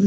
جی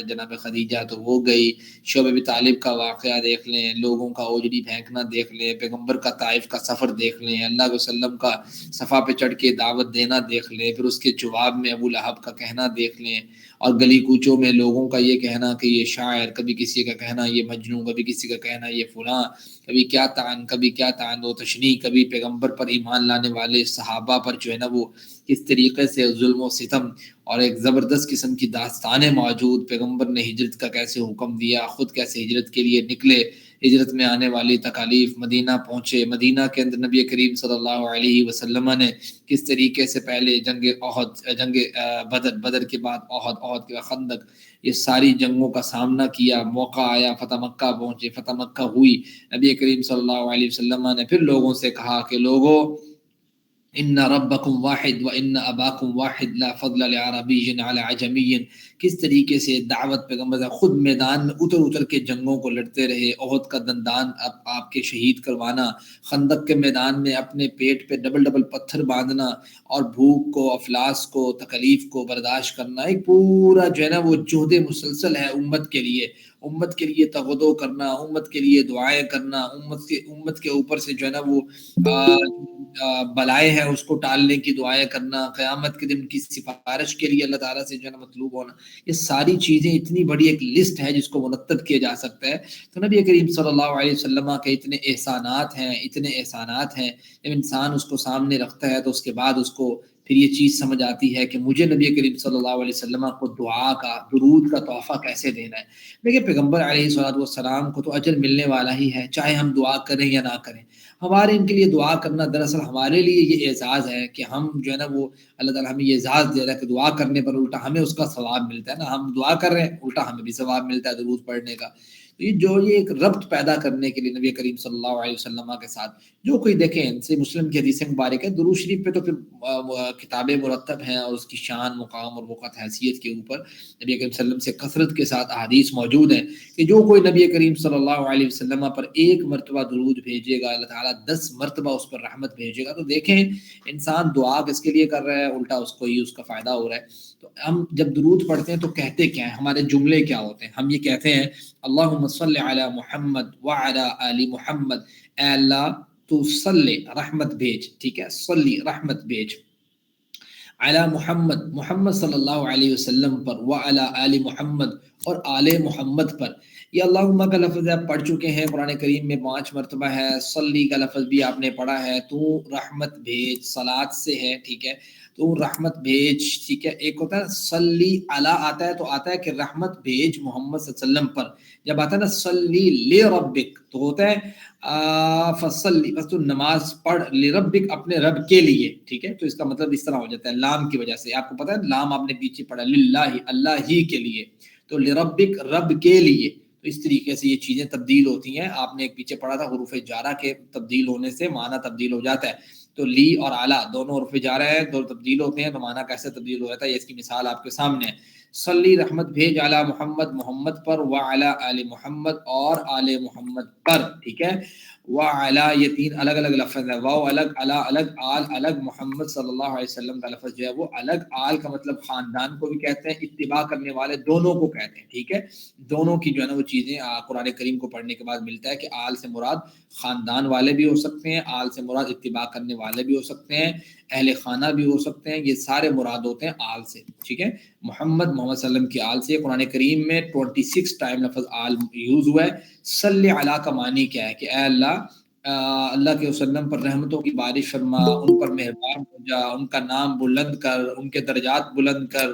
جناب خدیجہ تو وہ گئی، شعیب ابی طالب کا واقعہ دیکھ لیں، لوگوں کا اوجڑی پھینکنا دیکھ لیں، پیغمبر کا طائف کا سفر دیکھ لیں، اللہ علیہ وسلم کا صفا پہ چڑھ کے دعوت دینا دیکھ لیں، پھر اس کے جواب میں ابو لہب کا کہنا دیکھ لیں، اور گلی کوچوں میں لوگوں کا یہ کہنا کہ یہ شاعر، کبھی کسی کا کہنا یہ مجنون، کبھی کسی کا کہنا یہ فلاں، کبھی کیا تعان و تشنیع، کبھی پیغمبر پر ایمان لانے والے صحابہ پر جو ہے نا وہ کس طریقے سے ظلم و ستم اور ایک زبردست قسم کی داستانیں موجود، پیغمبر نے ہجرت کا کیسے حکم دیا، خود کیسے ہجرت کے لیے نکلے، ہجرت میں آنے والی تکالیف، مدینہ پہنچے، مدینہ کے اندر نبی کریم صلی اللہ علیہ وسلم نے کس طریقے سے پہلے جنگ احد، جنگ بدر کے بعد احد کے بعد خندق، یہ ساری جنگوں کا سامنا کیا، موقع آیا فتح مکہ پہنچے، فتح مکہ ہوئی، نبی کریم صلی اللہ علیہ وسلم نے پھر لوگوں سے کہا کہ لوگوں ان ربکم واحد و ان اباکم واحد لا فضل لعربی علی عجمی، کس طریقے سے دعوت پیغمبر خود میدان میں اتر کے جنگوں کو لڑتے رہے، احد کا دندان آپ کے شہید کروانا، خندق کے میدان میں اپنے پیٹ پہ ڈبل پتھر باندھنا اور بھوک کو، افلاس کو، تکلیف کو برداشت کرنا، ایک پورا جو ہے نا وہ جہد مسلسل ہے امت کے لیے تغدو کرنا، امت کے لیے دعائیں کرنا، امت کے اوپر سے جو ہے نا وہ بلائے ہیں اس کو ٹالنے کی دعائیں کرنا، قیامت کے دن کی سفارش کے لیے اللہ تعالیٰ سے جو ہے نا مطلوب ہونا، یہ ساری چیزیں اتنی بڑی ایک لسٹ ہے جس کو مرتب کیا جا سکتا ہے۔ تو نبی کریم صلی اللہ علیہ وسلم کے اتنے احسانات ہیں، جب انسان اس کو سامنے رکھتا ہے تو اس کے بعد اس کو پھر یہ چیز سمجھ آتی ہے کہ مجھے نبی کریم صلی اللہ علیہ وسلم کو دعا کا، درود کا تحفہ کیسے دینا ہے۔ دیکھیں پیغمبر علیہ الصلوۃ والسلام کو تو اجر ملنے والا ہی ہے، چاہے ہم دعا کریں یا نہ کریں۔ ہمارے ان کے لیے دعا کرنا دراصل ہمارے لیے یہ اعزاز ہے کہ ہم جو ہے نا وہ اللہ تعالیٰ ہمیں یہ اعزاز دے رہا ہے کہ دعا کرنے پر الٹا ہمیں اس کا ثواب ملتا ہے نا، ہم دعا کر رہے ہیں الٹا ہمیں بھی ثواب ملتا ہے درود پڑھنے کا۔ تو یہ ایک ربط پیدا کرنے کے لیے نبی کریم صلی اللہ علیہ وسلم کے ساتھ جو کوئی دیکھیں، ان سے مسلم کی حدیث مبارک ہے، درود شریف پہ تو پھر کتابیں مرتب ہیں اور اس کی شان، مقام اور وقت، حیثیت کے اوپر نبی کریم صلی اللہ علیہ وسلم سے کثرت کے ساتھ احادیث موجود ہیں کہ جو کوئی نبی کریم صلی اللہ علیہ وسلم پر ایک مرتبہ درود بھیجے گا اللہ تعالیٰ 10 مرتبہ اس پر رحمت بھیجے گا۔ تو دیکھیں انسان دعا کس کے لیے کر رہا ہے، الٹا اس کو ہی اس کا فائدہ ہو رہا ہے۔ تو ہم جب درود پڑھتے ہیں تو کہتے کیا ہیں، ہمارے جملے کیا ہوتے ہیں؟ ہم یہ کہتے ہیں اللہم صلی علی محمد وعلی آل محمد، اے اللہ تو صلی رحمت بھیج، ٹھیک ہے، صلی رحمت بھیج علی محمد صلی اللہ علیہ وسلم پر، وعلی آل محمد اور آل محمد پر۔ یہ اللہم کا لفظ آپ پڑھ چکے ہیں قرآن کریم میں 5 مرتبہ ہے، صلی کا لفظ بھی آپ نے پڑھا ہے، تو رحمت بھیج صلات سے ہے، ٹھیک ہے، تو رحمت بھیج، ٹھیک ہے۔ ایک ہوتا ہے صلی علی آتا ہے تو آتا ہے کہ رحمت بھیج محمد صلی اللہ علیہ وسلم پر، جب آتا ہے نا صلی لربک تو ہوتا ہے فصلی، بس تو نماز پڑھ، لربک اپنے رب کے لیے، ٹھیک ہے، تو اس کا مطلب اس طرح ہو جاتا ہے لام کی وجہ سے، آپ کو پتا ہے لام آپ نے پیچھے پڑھا للہ، اللہ ہی کے لیے، تو لربک رب کے لیے، تو اس طریقے سے یہ چیزیں تبدیل ہوتی ہیں۔ آپ نے ایک پیچھے پڑھا تھا حروف جارہ کے تبدیل ہونے سے معنی تبدیل ہو جاتا ہے، تو لی اور اعلیٰ دونوں حروف جارہ ہیں، دو تبدیل ہوتے ہیں، تو معنی کیسے تبدیل ہو جاتا ہے، اس کی مثال آپ کے سامنے ہے۔ صلی رحمت بھیج علی محمد پر، وعلی آل محمد اور آل محمد پر، ٹھیک ہے، وعلی، یہ 3 الگ الگ لفظ ہے، واو الگ، علی الگ، آل الگ، محمد صلی اللہ علیہ وسلم کا لفظ جو ہے وہ الگ، آل کا مطلب خاندان کو بھی کہتے ہیں، اتباع کرنے والے دونوں کو کہتے ہیں، ٹھیک ہے، دونوں کی جو ہے نا وہ چیزیں قرآن کریم کو پڑھنے کے بعد ملتا ہے کہ آل سے مراد خاندان والے بھی ہو سکتے ہیں، آل سے مراد اتباع کرنے والے بھی ہو سکتے ہیں، اہل خانہ بھی ہو سکتے ہیں، یہ سارے مراد ہوتے ہیں آل سے، ٹھیک ہے۔ محمد صلی اللہ علیہ وسلم کی آل سے قرآن کریم میں 26 ٹائم لفظ آل یوز ہوا ہے۔ صلی علی کا معنی کیا ہے کہ اے اللہ اللہ کے وسلم پر رحمتوں کی بارش فرما، ان پر مہربان ہو جا، ان کا نام بلند کر، ان کے درجات بلند کر،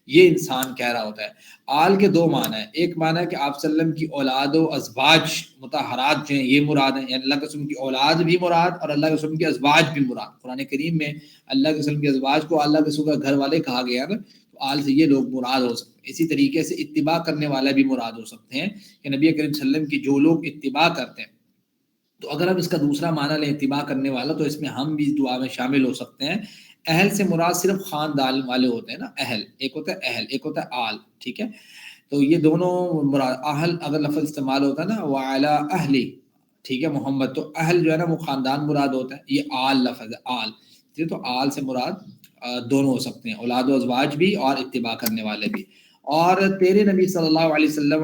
یہ انسان کہہ رہا ہوتا ہے۔ آل کے 2 معنی ہیں، ایک معنی ہے کہ آپ صلی اللہ علیہ وسلم کی اولاد و ازواج مطہرات جو ہیں یہ مراد ہیں، یعنی اللہ کے وسلم کی اولاد بھی مراد اور اللہ کے وسلم کی ازواج بھی مراد۔ قرآن کریم میں اللہ کے وسلم کی ازواج کو اللہ کے وسلم کا گھر والے کہا گیا نا، تو آل سے یہ لوگ مراد ہو سکتے ہیں۔ اسی طریقے سے اتباع کرنے والے بھی مراد ہو سکتے ہیں کہ نبی کریم صلی اللہ علیہ وسلم کی جو لوگ اتباع کرتے ہیں، تو اگر ہم اس کا دوسرا معنی لیں اتباع کرنے والا، تو اس میں ہم بھی اس دعا میں شامل ہو سکتے ہیں۔ اہل سے مراد صرف خاندان والے ہوتے ہیں نا، اہل ایک ہوتا ہے، اہل ایک ہوتا ہے آل، ٹھیک ہے، تو یہ دونوں مراد، اہل اگر لفظ استعمال ہوتا ہے نا وعلی اہلی، ٹھیک ہے، محمد، تو اہل جو ہے نا وہ خاندان مراد ہوتا ہے، یہ آل لفظ ہے، آل، ٹھیک ہے، تو آل سے مراد دونوں ہو سکتے ہیں، اولاد و ازواج بھی اور اتباع کرنے والے بھی۔ اور تیرے نبی صلی اللہ علیہ وسلم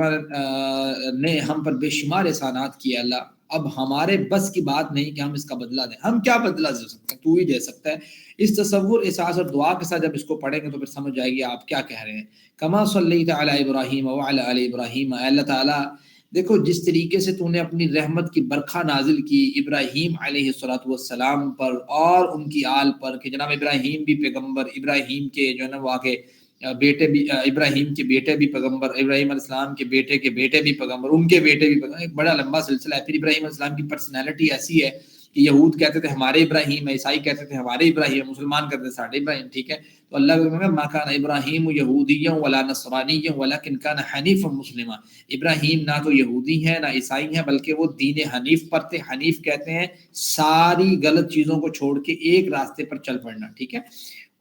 نے ہم پر بے شمار احسانات کیے اللہ، اب ہمارے بس کی بات نہیں کہ ہم اس کا بدلہ دیں، ہم کیا بدلہ دے سکتے ہیں، تو ہی دے سکتا ہے۔ اس تصور، احساس اور دعا کے ساتھ جب اس کو پڑھیں گے تو پھر سمجھ جائے گی آپ کیا کہہ رہے ہیں۔ کما صلیت علی ابراہیم وعلی آل ابراہیم، اے اللہ تعالیٰ دیکھو جس طریقے سے تو نے اپنی رحمت کی برکھا نازل کی ابراہیم علیہ السلام پر اور ان کی آل پر، کہ جناب ابراہیم بھی پیغمبر، ابراہیم کے جو ہے نا واقع بیٹے بھی، ابراہیم کے بیٹے بھی پیغمبر، ابراہیم علیہ السلام کے بیٹے بھی پیغمبر، ان کے بیٹے بھی پیغمبر، ایک بڑا لمبا سلسلہ ہے۔ پھر ابراہیم علیہ السلام کی پرسنالٹی ایسی ہے کہ یہود کہتے تھے ہمارے ابراہیم ہے، عیسائی کہتے تھے ہمارے ابراہیم ہے، مسلمان کہتے تھے ساڑھے ابراہیم، ٹھیک ہے۔ تو اللہ کا ما کان ابراہیم یہودیا ولا نصرانیا ولکن کان حنیفا مسلما، ابراہیم نہ تو یہودی ہے نہ عیسائی ہے بلکہ وہ دین حنیف پر تھے۔ حنیف کہتے ہیں ساری غلط چیزوں کو چھوڑ کے ایک راستے پر چل پڑنا، ٹھیک ہے۔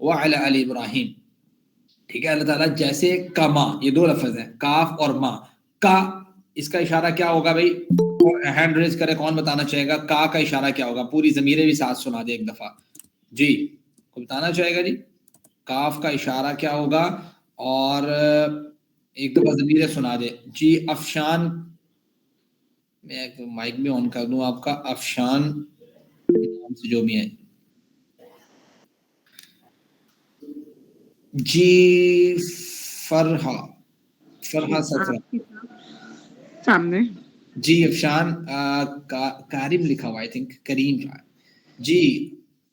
وعلی آل ابراہیم، ٹھیک ہے۔ اللہ تعالیٰ جیسے کما، یہ دو لفظ ہیں کاف اور ما، کا اس کا اشارہ کیا ہوگا بھائی، ہینڈ ریز کرے کون بتانا چاہے گا، کا اشارہ کیا ہوگا، پوری ضمیریں بھی ساتھ سنا دے ایک دفعہ جی، کوئی بتانا چاہے گا جی کاف کا اشارہ کیا ہوگا، اور ایک دفعہ ضمیریں سنا دے جی۔ افشان، میں مائک بھی آن کر دوں آپ کا، افشان نام سے جو بھی ہے جی، فرحہ سفر سامنے جی، افشان کارم لکھا ہوا، آئی تھنک کریم جی۔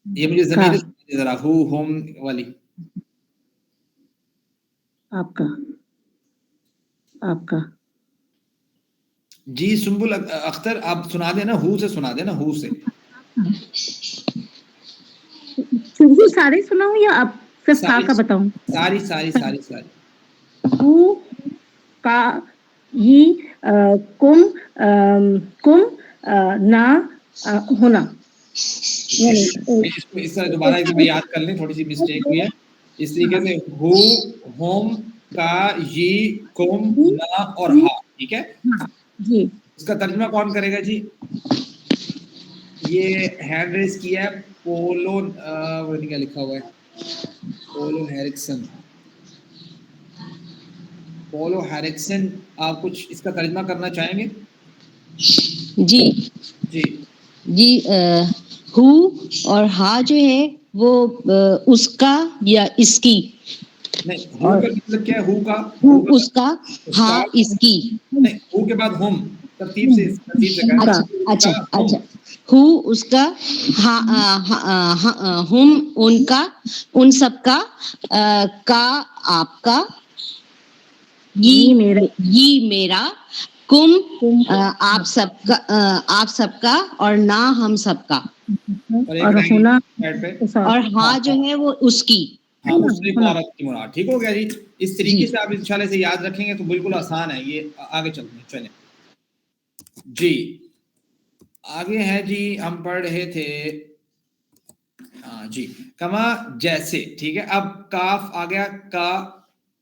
یہ مجھے ضمیر ذرا ہو ہوم والی آپ کا جی۔ سنبل اختر آپ سنا دینا، ہو سے سنا دینا، ہو سے سارے سناؤں یا آپ صرف کا بتاؤں؟ ساری ہو کا یہ کم نہ ہونا، اس طرح دوبارہ ایک دفعہ یاد کر لیں، تھوڑی سی مسٹیک ہوئی ہے۔ اس طریقے سے ہو، ہوم، کا، یہ، کم، نہ اور ہا، ٹھیک ہے جی۔ اس کا ترجمہ کون کرے گا جی؟ یہ ہینڈ ریز کیا ہے پولو، کیا لکھا ہوا ہے، پولو ہیرکسن، آپ کچھ اس کا ترجمہ کرنا چاہیں گے؟ جی جی جی، ہو اور ہا جو ہے وہ اس کا یا اس کی، نہیں، ہو کا مطلب کیا ہے، ہو کا اس کا، ہا اس کی، نہیں، ہو کے بعد ہم، ترتیب سے اچھا ہو اس کا، ہم ان کا، ان سب کا، کا آپ کا، یہ میرا، کم آپ سب کا، اور نہ ہم سب کا، اور ہاں جو ہے وہ اس کی، ہاں اس نے عورت کی مراد، ٹھیک ہو گیا جی۔ اس طریقے سے آپ انشاءاللہ سے یاد رکھیں گے تو بالکل آسان ہے یہ۔ آگے چلتے ہیں، چلیں جی، آگے ہے جی، ہم پڑھ رہے تھے ہاں جی، کما جیسے، ٹھیک ہے۔ اب کاف آ گیا،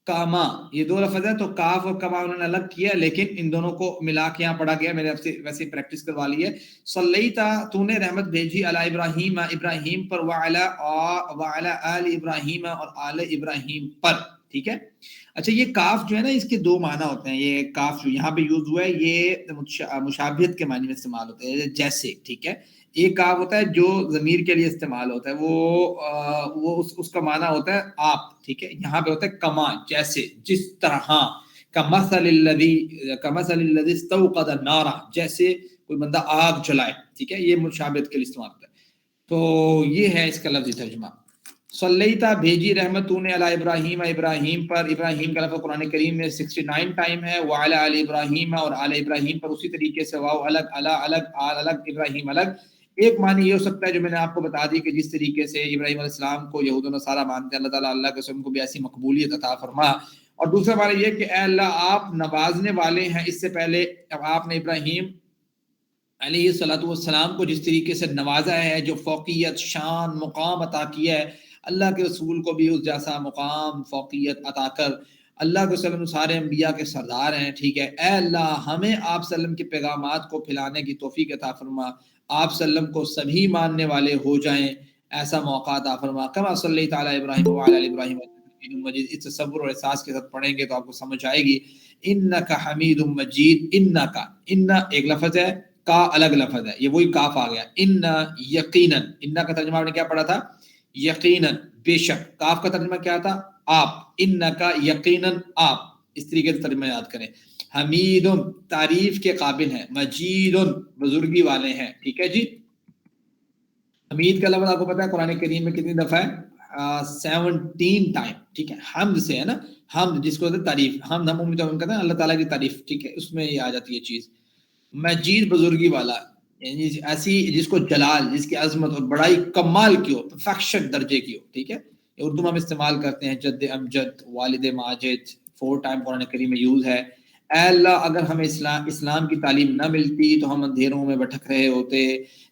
کاما، یہ دو لفظ ہے تو کاف اور کما انہوں نے الگ کیا، لیکن ان دونوں کو ملا کے یہاں پڑھا گیا، میرے ویسے پریکٹس کروا لی ہے۔ صلیتا، تو نے رحمت بھیجی، علی ابراہیم، ابراہیم پر، وعلی آل ابراہیم، اور آل ابراہیم پر، ٹھیک ہے۔ اچھا، یہ کاف جو ہے نا، اس کے دو معنی ہوتے ہیں۔ یہ کاف جو یہاں پہ یوز ہوا ہے یہ مشابہت کے معنی میں استعمال ہوتا ہے، جیسے، ٹھیک ہے۔ ایک کاف ہوتا ہے جو ضمیر کے لیے استعمال ہوتا ہے، وہ اس کا معنی ہوتا ہے آپ، ٹھیک ہے۔ یہاں پہ ہوتا ہے کما، جیسے، جس طرح، کمثل الذی استوقد نارا، جیسے کوئی بندہ آگ جلائے، ٹھیک ہے۔ یہ مشابہت کے لیے استعمال ہوتا ہے، تو یہ ہے اس کا لفظی ترجمہ۔ صلیتا، بھیجی رحمت تو نے، علی ابراہیم، ابراہیم پر، ابراہیم کا لفظ قرآن کریم میں 69 ٹائم ہے، وعلی آل ابراہیم، اور آل ابراہیم پر اسی طریقے سے، واو الگ، الا الگ، آل الگ، ابراہیم الگ۔ ایک معنی یہ ہو سکتا ہے جو میں نے آپ کو بتا دی کہ جس طریقے سے ابراہیم علیہ السلام کو یہود و نصارہ مانتے ہیں، اللہ تعالیٰ اللہ کے رسول کو بھی ایسی مقبولیت عطا فرما۔ اور دوسرا معنی یہ کہ اے اللہ آپ نوازنے والے ہیں، اس سے پہلے آپ نے ابراہیم علیہ السلام کو جس طریقے سے نوازا ہے، جو فوقیت، شان، مقام عطا کیا ہے، اللہ کے رسول کو بھی اس جیسا مقام، فوقیت عطا کر اللہ کے وسلم سارے انبیاء کے سردار ہیں، ٹھیک ہے۔ اے اللہ ہمیں آپ صلی اللہ علیہ وسلم کے پیغامات کو پھیلانے کی توفیق عطا فرما، آپ صلی اللہ علیہ وسلم کو سبھی ماننے والے ہو جائیں، ایسا موقع عطا فرما۔ کما صلی تعالی ابراہیم وعلی آل ابراہیم حمید مجید، اس تصور اور احساس کے ساتھ پڑھیں گے تو آپ کو سمجھ آئے گی. انک حمید مجید، انک، ان ایک لفظ ہے، کا الگ لفظ ہے، یہ وہی کاف آ گیا. ان یقیناً، ان کا ترجمہ آپ نے کیا پڑھا تھا؟ یقیناً، بے شک. کاف کا ترجمہ کیا تھا؟ آپ. ان کا یقیناً آپ، اس طریقے سے ترجمہ یاد کریں. حمید تعریف کے قابل ہیں، مجید بزرگی والے ہیں. ٹھیک ہے جی. حمید کا لفظ آپ کو پتا ہے قرآن کریم میں کتنی دفعہ ہے؟ 17 ٹائم. ٹھیک ہے. حمد سے ہے نا، حمد جس کو کہتے ہیں تعریف، حمد ہم کہتے ہیں اللہ تعالیٰ کی تعریف. ٹھیک ہے، اس میں یہ آ جاتی ہے چیز. مجید بزرگی والا، یعنی ایسی جس کو جلال، جس کی عظمت اور بڑائی کمال کی ہو، پرفیکشن درجے کی ہو. ٹھیک ہے. اردو میں ہم استعمال کرتے ہیں جد امجد، والد ماجد، 4 ٹائم قرآن کریم میں یوز ہے. اے اللہ اگر ہمیں اسلام کی تعلیم نہ ملتی تو ہم اندھیروں میں بھٹک رہے ہوتے.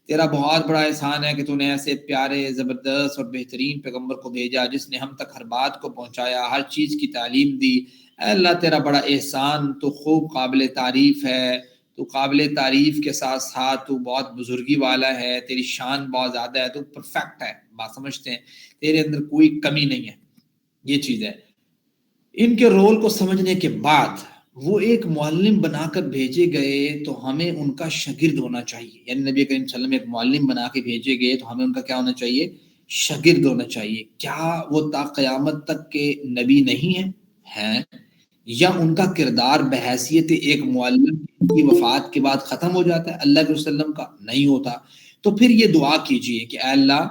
تیرا بہت بڑا احسان ہے کہ تو نے ایسے پیارے، زبردست اور بہترین پیغمبر کو بھیجا جس نے ہم تک ہر بات کو پہنچایا، ہر چیز کی تعلیم دی. اے اللہ تیرا بڑا احسان، تو خوب قابل تعریف ہے. تو قابل تعریف کے ساتھ ساتھ تو بہت بزرگی والا ہے، تیری شان بہت زیادہ ہے، تو پرفیکٹ ہے. بات سمجھتے ہیں؟ تیرے اندر کوئی کمی نہیں ہے. یہ چیز ہے. ان کے رول کو سمجھنے کے بعد وہ ایک معلم بنا کر بھیجے گئے تو ہمیں ان کا شاگرد ہونا چاہیے. یعنی نبی کریم صلی اللہ علیہ وسلم ایک معلم بنا کے بھیجے گئے تو ہمیں ان کا کیا ہونا چاہیے؟ شاگرد ہونا چاہیے. کیا وہ تا قیامت تک کے نبی نہیں ہیں؟ یا ان کا کردار بحیثیت ایک معلم کی وفات کے بعد ختم ہو جاتا ہے؟ اللہ کے وسلم کا نہیں ہوتا. تو پھر یہ دعا کیجئے کہ اے اللہ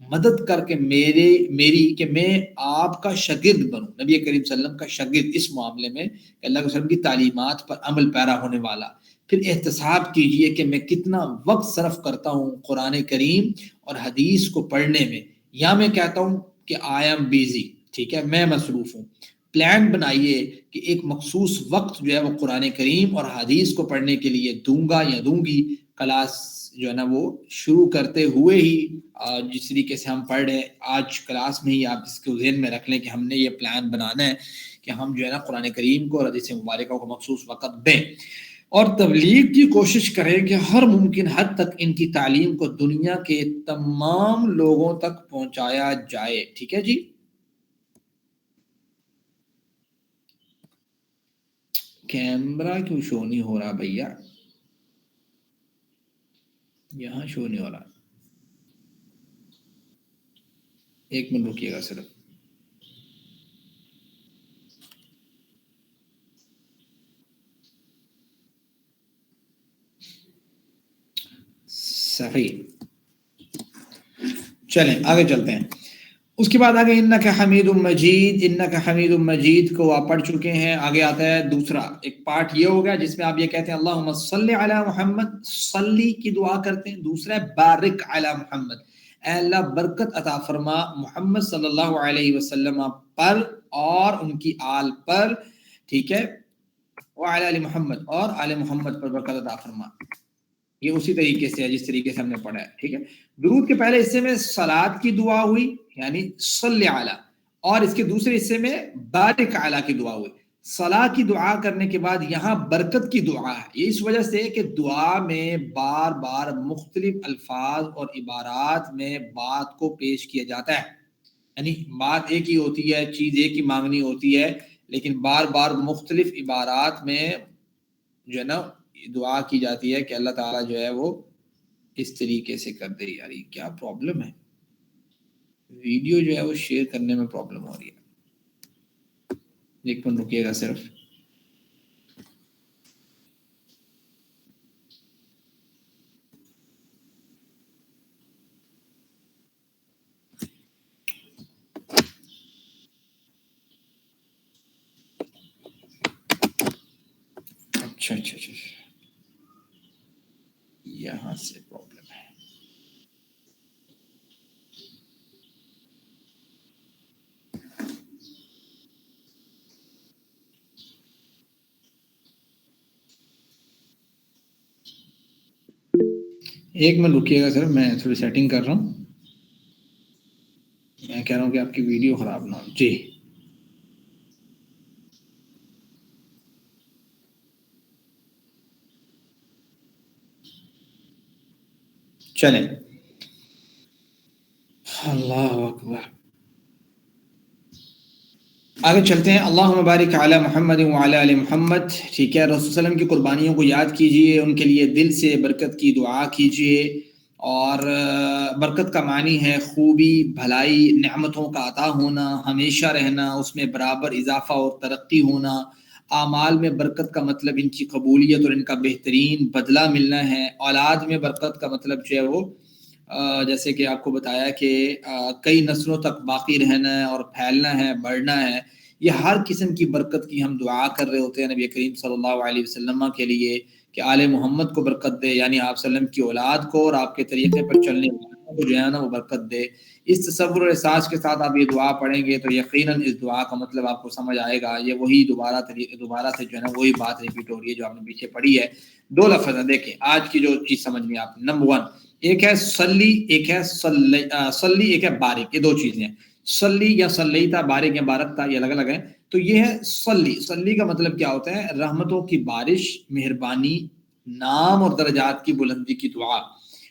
مدد کر کے میری کہ میں آپ کا شاگرد بنوں، نبی کریم صلی اللہ علیہ وسلم کا شاگرد اس معاملے میں کہ اللہ کے وسلم کی تعلیمات پر عمل پیرا ہونے والا. پھر احتساب کیجئے کہ میں کتنا وقت صرف کرتا ہوں قرآن کریم اور حدیث کو پڑھنے میں، یا میں کہتا ہوں کہ آئی ایم بیزی. ٹھیک ہے، میں مصروف ہوں. پلان بنائیے کہ ایک مخصوص وقت جو ہے وہ قرآن کریم اور حدیث کو پڑھنے کے لیے دوں گا یا دوں گی. کلاس جو ہے نا وہ شروع کرتے ہوئے ہی جس طریقے سے ہم پڑھ رہے ہیں آج کلاس میں ہی آپ اس کو ذہن میں رکھ لیں کہ ہم نے یہ پلان بنانا ہے کہ ہم جو ہے نا قرآن کریم کو اور حدیث مبارکہ کو مخصوص وقت دیں اور تبلیغ کی کوشش کریں کہ ہر ممکن حد تک ان کی تعلیم کو دنیا کے تمام لوگوں تک پہنچایا جائے. ٹھیک ہے جی. کیمرہ کیوں شو نہیں ہو رہا بھیا؟ یہاں شو نہیں ہو رہا. ایک منٹ رکیے گا صرف. صحیح، چلیں آگے چلتے ہیں. اس کے بعد آگے انک حمید مجید، انک حمید مجید کو آپ پڑھ چکے ہیں. آگے آتا ہے دوسرا ایک پارٹ یہ ہو گیا جس میں آپ یہ کہتے ہیں اللہم صلی علی محمد، صلی کی دعا کرتے ہیں. دوسرا ہے بارک علی محمد، اے اللہ برکت عطا فرما محمد صلی اللہ علیہ وسلم پر اور ان کی آل پر. ٹھیک ہے، وعلی آل محمد، اور آل محمد پر برکت عطا فرما. یہ اسی طریقے سے ہے جس طریقے سے ہم نے پڑھا ہے. ٹھیک ہے. درود کے پہلے حصے میں صلات کی دعا ہوئی یعنی صلی علی، اور اس کے دوسرے حصے میں بارک علی کی دعا ہوئی. صلاح کی دعا کرنے کے بعد یہاں برکت کی دعا ہے. یہ اس وجہ سے کہ دعا میں بار بار مختلف الفاظ اور عبارات میں بات کو پیش کیا جاتا ہے. یعنی بات ایک ہی ہوتی ہے، چیز ایک ہی مانگنی ہوتی ہے، لیکن بار بار مختلف عبارات میں جو ہے نا دعا کی جاتی ہے کہ اللہ تعالیٰ جو ہے وہ اس طریقے سے کر دے. یار یہ کیا پرابلم ہے؟ ویڈیو جو ہے وہ شیئر کرنے میں پرابلم ہو رہی ہے. ایک منٹ رکیے گا صرف. اچھا اچھا اچھا، یہاں سے پرابلم ہے. ایک منٹ رکیے گا سر، میں تھوڑی سیٹنگ کر رہا ہوں. میں کہہ رہا ہوں کہ آپ کی ویڈیو خراب نہ ہو. جی چلیں. اللہ اکبر. آگے چلتے ہیں. اللہم بارک علی محمد وعلی آل محمد. ٹھیک ہے, رسول صلی اللہ علیہ وسلم کی قربانیوں کو یاد کیجئے, ان کے لیے دل سے برکت کی دعا کیجئے. اور برکت کا معنی ہے خوبی, بھلائی, نعمتوں کا عطا ہونا, ہمیشہ رہنا, اس میں برابر اضافہ اور ترقی ہونا. اعمال میں برکت کا مطلب ان کی قبولیت اور ان کا بہترین بدلہ ملنا ہے. اولاد میں برکت کا مطلب جو ہے وہ جیسے کہ آپ کو بتایا کہ کئی نسلوں تک باقی رہنا ہے اور پھیلنا ہے, بڑھنا ہے. یہ ہر قسم کی برکت کی ہم دعا کر رہے ہوتے ہیں نبی کریم صلی اللہ علیہ وسلم کے لیے کہ آل محمد کو برکت دے, یعنی آپ صلی اللہ علیہ وسلم کی اولاد کو اور آپ کے طریقے پر چلنے والوں کو جو ہے نا وہ برکت دے. اس تصور اور احساس کے ساتھ آپ یہ دعا پڑھیں گے تو یقیناً اس دعا کا مطلب آپ کو سمجھ آئے گا. یہ وہی دوبارہ سے جو ہے نا وہی بات ریپیٹ ہو رہی ہے جو آپ نے پیچھے پڑھی ہے. 2 لفظ ہیں, دیکھیں آج کی جو چیز سمجھ میں آپ. نمبر 1, ایک ہے صلی, ایک ہے صلی, ایک ہے بارک. یہ 2 چیزیں ہیں. صلی یا صلیتا, بارک یا بارکتا, یہ الگ الگ ہیں. تو یہ ہے صلی. صلی کا مطلب کیا ہوتا ہے؟ رحمتوں کی بارش, مہربانی, نام اور درجات کی بلندی کی دعا.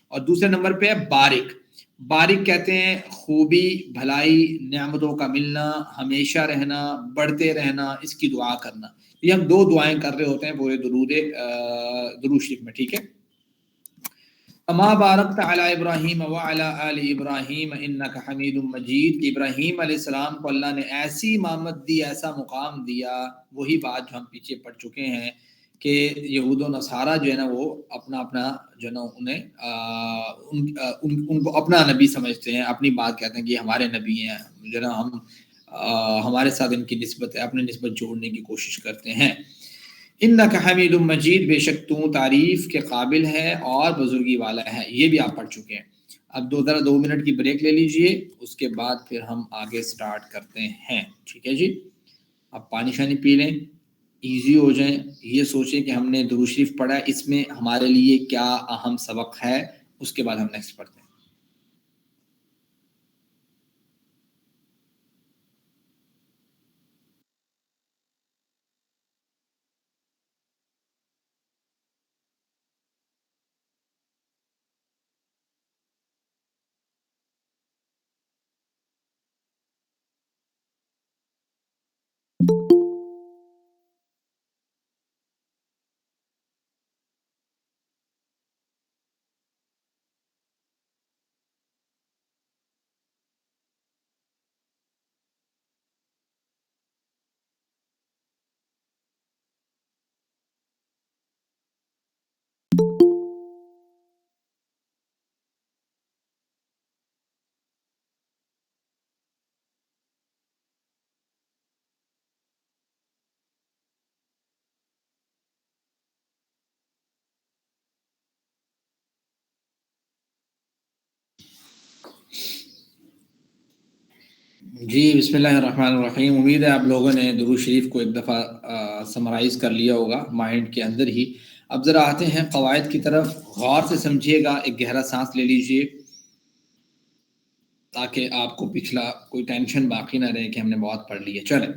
اور دوسرے نمبر پہ ہے بارک. بارک کہتے ہیں خوبی, بھلائی, نعمتوں کا ملنا, ہمیشہ رہنا, بڑھتے رہنا, اس کی دعا کرنا. یہ ہم 2 دعائیں کر رہے ہوتے ہیں پورے درود شریف میں. ٹھیک ہے, اما بارکت علی ابراہیم وعلی آل ابراہیم انک حمید مجید. ابراہیم علیہ السلام کو اللہ نے ایسی امامت دی, ایسا مقام دیا. وہی بات جو ہم پیچھے پڑھ چکے ہیں کہ یہود و نصارہ جو ہے نا وہ اپنا جو ہے نا انہیں ان کو اپنا نبی سمجھتے ہیں, اپنی بات کہتے ہیں کہ یہ ہمارے نبی ہیں, جو ہے نا ہم ہمارے ساتھ ان کی نسبت ہے, اپنی نسبت جوڑنے کی کوشش کرتے ہیں. انک حمید مجید, بے شک تو تعریف کے قابل ہے اور بزرگی والا ہے. یہ بھی آپ پڑھ چکے ہیں. اب 2 منٹ کی بریک لے لیجئے, اس کے بعد پھر ہم آگے سٹارٹ کرتے ہیں. ٹھیک ہے جی, اب پانی شانی پی لیں, ایزی ہو جائیں. یہ سوچیں کہ ہم نے درود شریف پڑھا ہے, اس میں ہمارے لیے کیا اہم سبق ہے, اس کے بعد ہم نیکسٹ پڑھتے ہیں. جی بسم اللہ الرحمن الرحیم. امید ہے آپ لوگوں نے درود شریف کو ایک دفعہ سمرائز کر لیا ہوگا مائنڈ کے اندر ہی. اب ذرا آتے ہیں قواعد کی طرف, غور سے سمجھیے گا, ایک گہرا سانس لے لیجئے تاکہ آپ کو پچھلا کوئی ٹینشن باقی نہ رہے کہ ہم نے بہت پڑھ لی ہے. چلیں,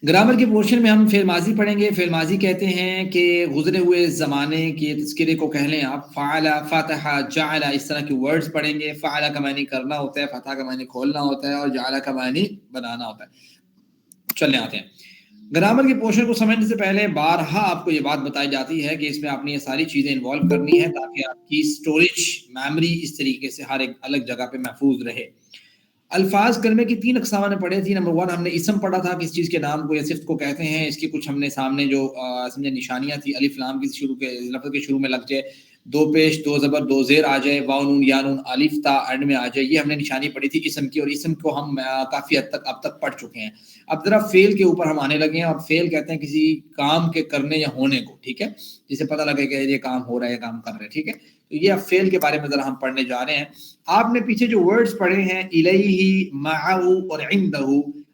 گرامر کے پورشن میں ہم فعل ماضی پڑھیں گے. فعل ماضی کہتے ہیں کہ گزرے ہوئے زمانے کے تذکرے کو کہہ لیں آپ. فعل, فتح, جعل, اس طرح کے ورڈز پڑھیں گے. فعل کا معنی کرنا ہوتا ہے, فتح کا معنی کھولنا ہوتا ہے, اور جعل کا معنی بنانا ہوتا ہے. چلنے آتے ہیں. گرامر کے پورشن کو سمجھنے سے پہلے بارہا آپ کو یہ بات بتائی جاتی ہے کہ اس میں آپ نے یہ ساری چیزیں انوالو کرنی ہے تاکہ آپ کی سٹوریج, میموری اس طریقے سے ہر ایک الگ جگہ پہ محفوظ رہے. الفاظ کلمے کی 3 اقسام نے پڑھے تھی. نمبر 1 ہم نے اسم پڑھا تھا, کس چیز کے نام کو یا صفت کو کہتے ہیں. اس کی کچھ ہم نے سامنے جو سمجھے نشانیاں تھی, الف لام کی شروع کے لفظ کے شروع میں لگ جائے, 2 پیش 2 زبر 2 زیر آ جائے, واو نون یا نون الف تا اینڈ میں آ جائے, یہ ہم نے نشانی پڑھی تھی اسم کی, اور اسم کو ہم کافی حد تک اب تک پڑھ چکے ہیں. اب ذرا فعل کے اوپر ہم آنے لگے ہیں, اور فعل کہتے ہیں کسی کام کے کرنے یا ہونے کو. ٹھیک ہے, جسے پتہ لگے کہ یہ کام ہو رہا ہے, یہ کام کر رہے ہیں. ٹھیک ہے, تو یہ اب فعل کے بارے میں ذرا ہم پڑھنے جا رہے ہیں. آپ نے پیچھے جو ورڈز پڑھے ہیں الیہ, معہ اور عندہ,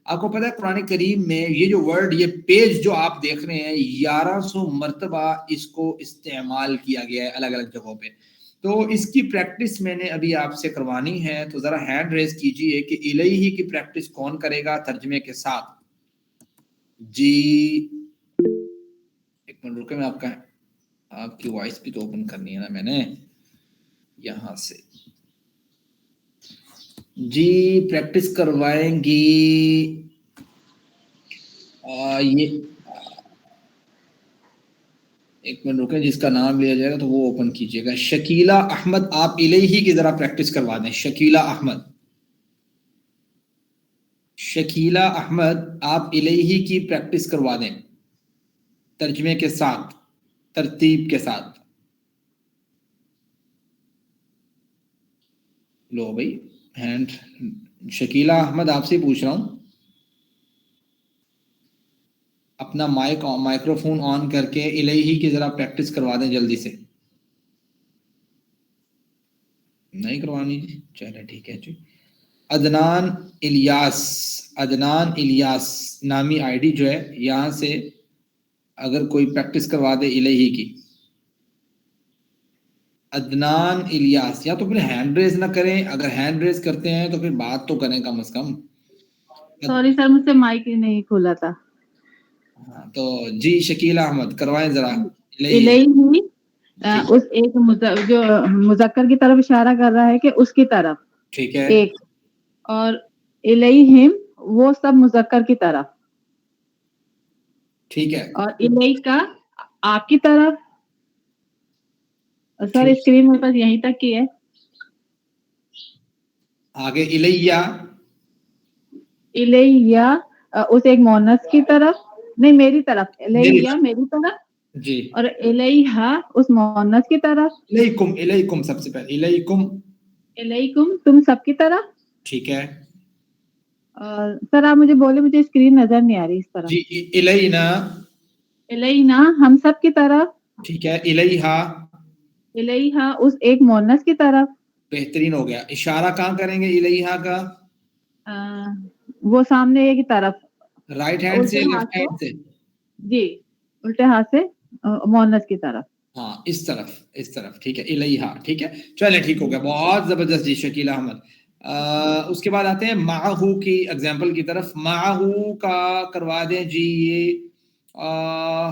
آپ کو پتہ ہے قرآن کریم میں یہ جو ورڈ, یہ پیج جو آپ دیکھ رہے ہیں 1100 مرتبہ اس کو استعمال کیا گیا ہے الگ الگ جگہوں پہ. تو اس کی پریکٹس میں نے ابھی آپ سے کروانی ہے, تو ذرا ہینڈ ریز کیجئے کہ الیہ کی پریکٹس کون کرے گا ترجمے کے ساتھ. جی ایک منٹ رکے, میں آپ کی وائس بھی تو اوپن کرنی ہے نا میں نے یہاں سے. جی پریکٹس کروائیں گی یہ ایک منٹ رکیں، جس کا نام لیا جائے گا تو وہ اوپن کیجیے گا. شکیلہ احمد آپ الیہی کی ذرا پریکٹس کروا دیں. شکیلہ احمد، شکیلہ احمد آپ الیہی کی پریکٹس کروا دیں ترجمے کے ساتھ، ترتیب کے ساتھ. لو بھائی ہینڈ. شکیلہ احمد آپ سے پوچھ رہا ہوں، اپنا مائکرو فون آن کر کے الیہی کی ذرا پریکٹس کروا دیں جلدی سے. نہیں کروانی جی، چلے ٹھیک ہے جی. عدنان الیاس، عدنان الیاس نامی آئی ڈی جو ہے، یہاں سے اگر کوئی پریکٹس کروا دے الیہی کی. عدنان الیاس، یا تو پھر ہینڈ ریز نہ کریں، اگر ہینڈ ریز کرتے ہیں تو پھر بات تو کریں کم از کم. سوری سر، مجھ سے مائک ہی نہیں کھولا تھا. ہاں تو جی شکیلہ احمد کروائیں ذرا. الیہی اس ایک جو مذکر کی طرف اشارہ کر رہا ہے کہ اس کی طرف، ٹھیک ہے، ایک، اور الیہم وہ سب مذکر کی طرف، ٹھیک ہے، اور الیہ کا آپ کی طرف. سر ٹھیک. اسکرین میرے پاس یہیں تک کی ہے. آگے الیہ، الیہ اس ایک مونس کی طرف، نہیں میری طرف، الیہ میری طرف، جی، اور الیہا اس مونس کی طرف. الیکم، الیکم سب سے پہلے الیکم، الیکم تم سب کی طرف. ٹھیک ہے سر آپ مجھے بولے، مجھے اسکرین نظر نہیں آ رہی اس طرف. جی. الینا، الینا ہم سب کی طرف. ٹھیک ہے. الیہا، الیہا اس ایک مونس کی طرف. بہترین ہو گیا. اشارہ کہاں کریں گے الیہا کا؟ وہ سامنے کی طرف، رائٹ ہینڈ سے، الٹے ہاتھ لیفٹ سے. ہینڈ سے؟ جی الٹے ہاتھ سے مونس کی طرف. ہاں اس طرف، اس طرف، ٹھیک ہے. الیہا، ٹھیک ہے، چلے ٹھیک ہو گیا. بہت زبردست جی شکیل احمد. اس کے بعد آتے ہیں معہو کی ایگزامپل کی طرف. معہو کا کروا دیں جی یہ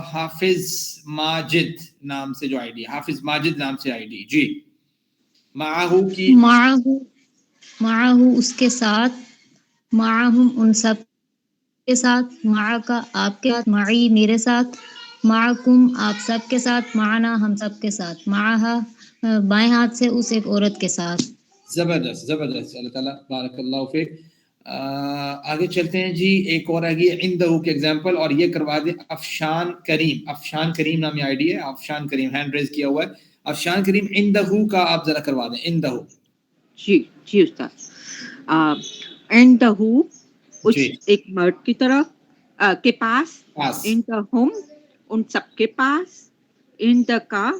حافظ ماجد نام سے جو آئی ڈی، حافظ ماجد نام سے آئی ڈی. جی معہو کی. معہو اس کے ساتھ، معہم ان سب کے ساتھ، معکا آپ کے ساتھ، معی میرے ساتھ، معکم آپ سب کے ساتھ، معنا ہم سب کے ساتھ، معہا بائیں ہاتھ سے اس ایک عورت کے ساتھ. زبردست زبردست، اللہ تعالیٰ بارک اللہ فیک. آگے چلتے ہیں جی. ایک اور آگے عندہو کے ایگزامپل، اور یہ کروا دیں افشان کریم. افشان کریم نامی آئی ڈی ہے. افشان کریم ہینڈ ریز کیا ہوا ہے. افشان کریم عندہو کا آپ ذرا کروا دیں. عندہو. جی جی استاد. عندہو اس جی ایک مرد کی طرف کے پاس، پاس. عندہم ان سب کے پاس، عندکا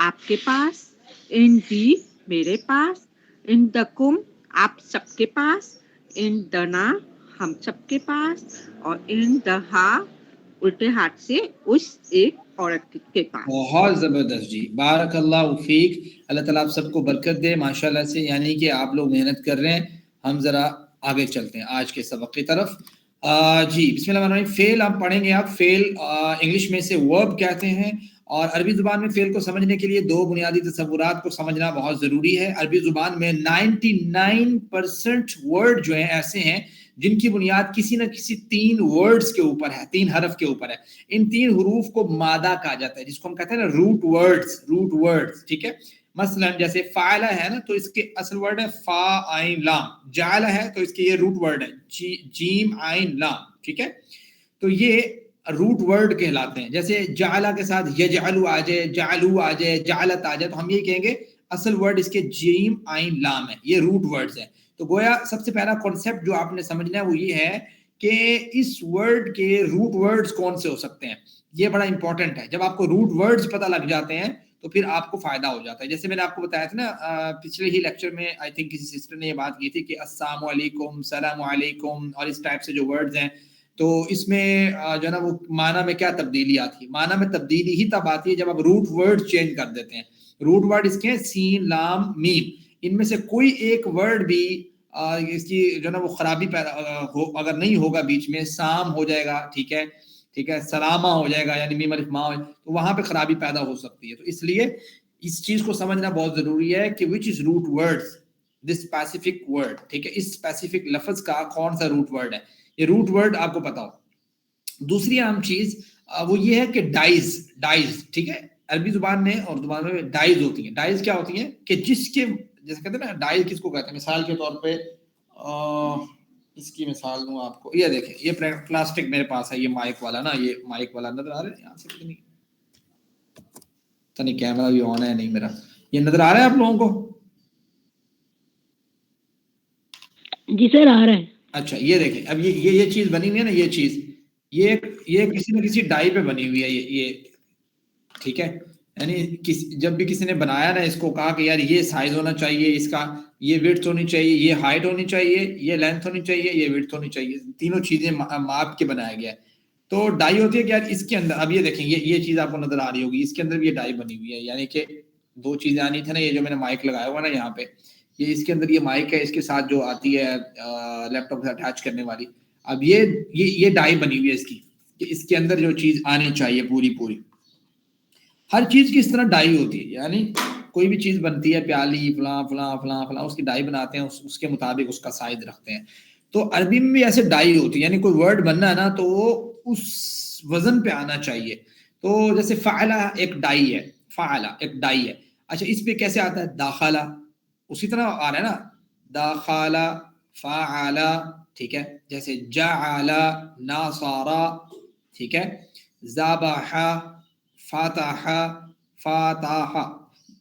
آپ کے پاس، عندی میرے پاس، عندکم آپ سب کے پاس، عندنا ہم سب کے پاس، اور عندہا الٹے ہاتھ سے اس ایک عورت کے پاس. بہت زبردست جی، بارک اللہ فیک. اللہ تعالیٰ آپ سب کو برکت دے ماشاءاللہ سے. یعنی کہ آپ لوگ محنت کر رہے ہیں. ہم ذرا آگے چلتے ہیں آج کے سبق کی طرف. جی بسم اللہ الرحمن الرحیم. فعل آپ پڑھیں گے. آپ فعل انگلش میں سے ورب کہتے ہیں، اور عربی زبان میں فعل کو سمجھنے کے لیے دو بنیادی تصورات کو سمجھنا بہت ضروری ہے. عربی زبان میں 99% ورڈ جو ہیں ایسے ہیں جن کی بنیاد کسی نہ کسی 3 ورڈز کے اوپر ہے، 3 حرف کے اوپر ہے. ان 3 حروف کو مادہ کہا جاتا ہے، جس کو ہم کہتے ہیں نا روٹ ورڈز. روٹ ورڈز، ٹھیک ہے. مثلا جیسے فاعلہ ہے نا، تو اس کے اصل ورڈ ہے فا عین لام. جعل ہے تو اس کے یہ روٹ ورڈ ہے جیم عین لام، ٹھیک ہے. تو یہ روٹ ورڈ کہلاتے ہیں. جیسے جعلہ کے ساتھ یجعلو آ جائے، جعلو آ جائے، جعلت آ جائے، تو ہم یہ کہیں گے اصل ورڈ اس کے جیم عین لام ہے. یہ روٹ ورڈز ہیں. تو گویا سب سے پہلا کانسیپٹ جو آپ نے سمجھنا ہے وہ یہ ہے کہ اس ورڈ کے روٹ ورڈز کون سے ہو سکتے ہیں. یہ بڑا امپورٹنٹ ہے. جب آپ کو روٹ ورڈز پتہ لگ جاتے ہیں تو پھر آپ کو فائدہ ہو جاتا ہے. جیسے میں نے آپ کو بتایا تھا نا پچھلے ہی لیکچر میں، آئی تھنک کسی سسٹر نے یہ بات کی تھی کہ السلام علیکم، السلام علیکم، اور اس ٹائپ سے جو ورڈز ہیں، تو اس میں جو ہے نا وہ معنی میں کیا تبدیلی آتی ہے. معنی میں تبدیلی ہی تب آتی ہے جب آپ روٹ ورڈ چینج کر دیتے ہیں. روٹ ورڈ اس کے ہیں سین، لام، میم. ان میں سے کوئی ایک ورڈ بھی اس کی جو ہے نا وہ خرابی پیدا اگر نہیں ہوگا بیچ میں، سام ہو جائے گا، ٹھیک ہے، ٹھیک ہے، سلامہ ہو جائے گا، یعنی میم الف ما ہو، تو وہاں پہ خرابی پیدا ہو سکتی ہے. تو اس لیے اس چیز کو سمجھنا بہت ضروری ہے کہ which is root words, this specific word، ٹھیک ہے، اس اسپیسیفک لفظ کا کون سا روٹ ورڈ ہے. یہ روٹ ورڈ آپ کو پتا ہو. دوسری عام چیز وہ یہ ہے کہ ڈائز، ٹھیک ہے، عربی زبان میں اور زبان میں ڈائز ہوتی ہیں. ڈائز کیا ہوتی ہیں کہ جس کے جیسے کہتے ہیں نا ڈائز کس کو کہتے ہیں، مثال کے طور پہ اس کی مثال دوں آپ کو، یہ دیکھیں یہ پلاسٹک میرے پاس ہے، یہ مائک والا نا، یہ مائک والا نظر آ رہا ہے یہاں سے کہ نہیں، پتہ نہیں کیمرہ بھی آن ہے نہیں میرا، یہ نظر آ رہا ہے آپ لوگوں کو؟ جی سر آ رہا ہے. اچھا یہ دیکھیں اب یہ چیز بنی ہوئی ہے نا، یہ چیز یہ کسی نہ کسی ڈائی پہ بنی ہوئی ہے یہ ٹھیک ہے. یعنی جب بھی کسی نے بنایا نا اس کو، کہا کہ یار یہ سائز ہونا چاہیے، اس کا یہ وڈتھ ہونی چاہیے، یہ ہائٹ ہونی چاہیے، یہ لینتھ ہونی چاہیے، یہ وڈتھ ہونی چاہیے، تینوں چیزیں ماپ کے بنایا گیا ہے. تو ڈائی ہوتی ہے کہ یار اس کے اندر، اب یہ دیکھیں یہ چیز آپ کو نظر آ رہی ہوگی، اس کے اندر بھی یہ ڈائی بنی ہوئی ہے. یعنی کہ دو چیزیں آنی تھی نا، یہ جو میں نے مائک لگایا ہوا نا یہاں پہ، یہ اس کے اندر یہ مائک ہے، اس کے ساتھ جو آتی ہے لیپ ٹاپ سے اٹیچ کرنے والی، اب یہ ڈائی بنی ہوئی ہے اس کی، کہ اس کے اندر جو چیز آنی چاہیے پوری ہر چیز کی اس طرح ڈائی ہوتی ہے. یعنی کوئی بھی چیز بنتی ہے، پیالی فلاں فلاں فلاں فلاں، اس کی ڈائی بناتے ہیں، اس کے مطابق اس کا سائز رکھتے ہیں. تو عربی میں بھی ایسے ڈائی ہوتی ہے، یعنی کوئی ورڈ بننا ہے نا تو وہ اس وزن پہ آنا چاہیے. تو جیسے فعلہ ایک ڈائی ہے، فعلہ ایک ڈائی ہے. اچھا اس پہ کیسے آتا ہے؟ داخلہ، اسی طرح آ رہا ہے نا، داخلہ فعلہ، ٹھیک ہے. جیسے جعل ناصارا، ٹھیک ہے، ذبح فاتح فاتح،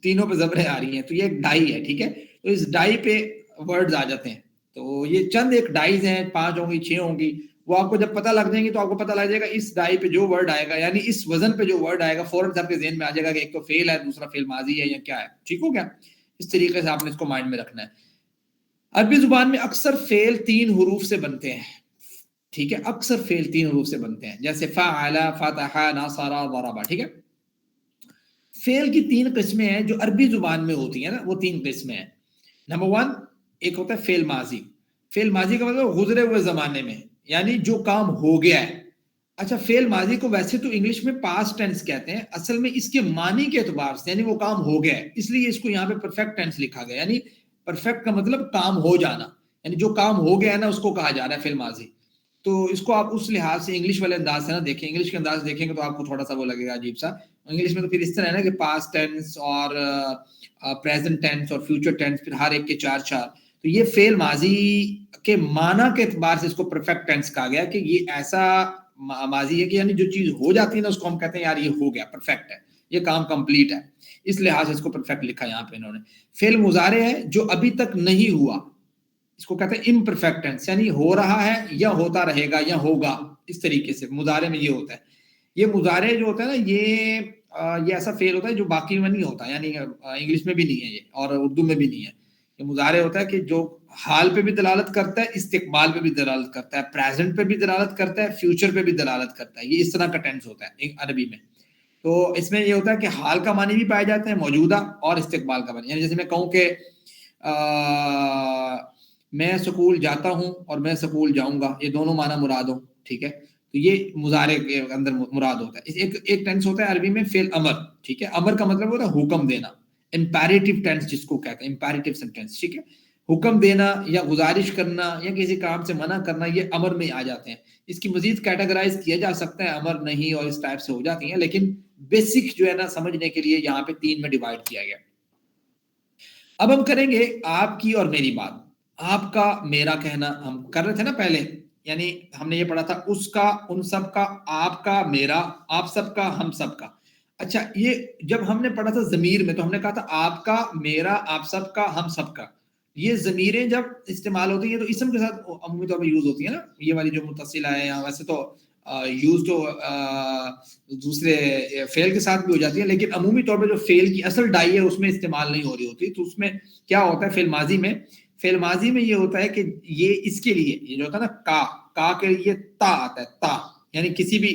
تینوں پہ زبریں آ رہی ہیں. تو یہ ایک ڈائی ہے، ٹھیک ہے. تو اس ڈائی پہ ورڈز آ جاتے ہیں. تو یہ چند ایک ڈائیز ہیں، 5 ہوں گی 6 ہوں گی، وہ آپ کو جب پتہ لگ جائیں گی تو آپ کو پتہ لگ جائے گا اس ڈائی پہ جو ورڈ آئے گا، یعنی اس وزن پہ جو ورڈ آئے گا فوراً آپ کے ذہن میں آ جائے گا کہ ایک تو فعل ہے، دوسرا فعل ماضی ہے یا کیا ہے. ٹھیک ہو گیا؟ اس طریقے سے آپ نے اس کو مائنڈ میں رکھنا ہے. عربی زبان میں اکثر فعل 3 حروف سے بنتے ہیں، ٹھیک ہے، اکثر فعل 3 حروف سے بنتے ہیں، جیسے فعل، فتح، نصر، ضرب، ٹھیک ہے. فعل کی 3 قسمیں ہیں جو عربی زبان میں ہوتی ہیں نا، وہ 3 قسمیں ہیں. نمبر 1 ایک ہوتا ہے فعل ماضی. فعل ماضی کا مطلب گزرے ہوئے زمانے میں، یعنی جو کام ہو گیا ہے. اچھا فعل ماضی کو ویسے تو انگلش میں پاسٹ ٹینس کہتے ہیں، اصل میں اس کے معنی کے اعتبار سے یعنی وہ کام ہو گیا ہے، اس لیے اس کو یہاں پہ پرفیکٹ ٹینس لکھا گیا. یعنی پرفیکٹ کا مطلب کام ہو جانا، یعنی جو کام ہو گیا ہے نا اس کو کہا جا رہا ہے فعل ماضی. تو اس کو آپ اس لحاظ سے انگلش والے انداز سے نہ دیکھیں، انگلش کے انداز سے دیکھیں گے تو آپ کو تھوڑا سا وہ لگے گا عجیب سا. انگلش میں تو پھر اس طرح ہے نا کہ پاسٹ ٹینس اور پریزنٹ ٹینس اور فیوچر ٹینس، پھر ہر ایک کے 4 تو یہ فعل ماضی کے معنی کے اعتبار سے اس کو پرفیکٹ ٹینس کہا گیا کہ یہ ایسا ماضی ہے کہ یعنی جو چیز ہو جاتی ہے نا اس کو ہم کہتے ہیں یار یہ ہو گیا، پرفیکٹ ہے، یہ کام کمپلیٹ ہے. اس لحاظ سے اس کو پرفیکٹ لکھا یہاں پہ انہوں نے. فعل مضارع ہے جو ابھی تک نہیں ہوا، اس کو کہتے ہیں امپرفیکٹ ٹینس، یعنی ہو رہا ہے یا ہوتا رہے گا یا ہوگا، اس طریقے سے مضارع میں یہ ہوتا ہے. یہ مضارع جو ہوتا ہے نا یہ ایسا فعل ہوتا ہے جو باقی میں نہیں ہوتا، یعنی انگلش میں بھی نہیں ہے یہ اور اردو میں بھی نہیں ہے. یہ مضارع ہوتا ہے کہ جو حال پہ بھی دلالت کرتا ہے، استقبال پہ بھی دلالت کرتا ہے، پریزنٹ پہ بھی دلالت کرتا ہے، فیوچر پہ بھی دلالت کرتا ہے. یہ اس طرح کا ٹینس ہوتا ہے عربی میں. تو اس میں یہ ہوتا ہے کہ حال کا معنی بھی پائے جاتے ہیں، موجودہ اور استقبال کا معنی. یعنی جیسے میں کہوں کہ میں سکول جاتا ہوں اور میں سکول جاؤں گا، یہ دونوں معنی مراد ہوں، ٹھیک ہے. تو یہ مضارع کے اندر مراد ہوتا ہے. ایک ٹینس ہوتا ہے عربی میں فعل امر، ٹھیک ہے. امر کا مطلب ہوتا ہے حکم دینا، امپیریٹیو ٹینس جس کو کہتے ہیں، امپیریٹیو سینٹینس، ٹھیک ہے. حکم دینا یا گزارش کرنا یا کسی کام سے منع کرنا، یہ امر میں آ جاتے ہیں. اس کی مزید کیٹیگرائز کیا جا سکتا ہے، امر نہیں اور اس ٹائپ سے ہو جاتی ہیں، لیکن بیسک جو ہے نا سمجھنے کے لیے یہاں پہ 3 میں ڈیوائڈ کیا گیا. اب ہم کریں گے آپ کی اور میری بات. آپ کا میرا کہنا ہم کر رہے تھے نا پہلے، یعنی ہم نے یہ پڑھا تھا اس کا، ان سب کا، آپ کا، میرا، آپ سب کا، ہم سب کا. اچھا یہ جب ہم نے پڑھا تھا ضمیر میں تو ہم نے کہا تھا آپ کا، میرا، آپ سب کا، ہم سب کا. یہ ضمیریں جب استعمال ہوتی ہیں تو اسم کے ساتھ عمومی طور پر یوز ہوتی ہیں نا، یہ والی جو متصلہ ہے یہاں، ویسے تو یوز تو دوسرے فعل کے ساتھ بھی ہو جاتی ہے، لیکن عمومی طور پر جو فعل کی اصل ڈائی ہے اس میں استعمال نہیں ہو رہی ہوتی. تو اس میں کیا ہوتا ہے فعل ماضی میں یہ ہوتا ہے کہ یہ اس کے لیے یہ جو ہوتا ہے نا کا کے لیے تا آتا ہے، تا، یعنی کسی بھی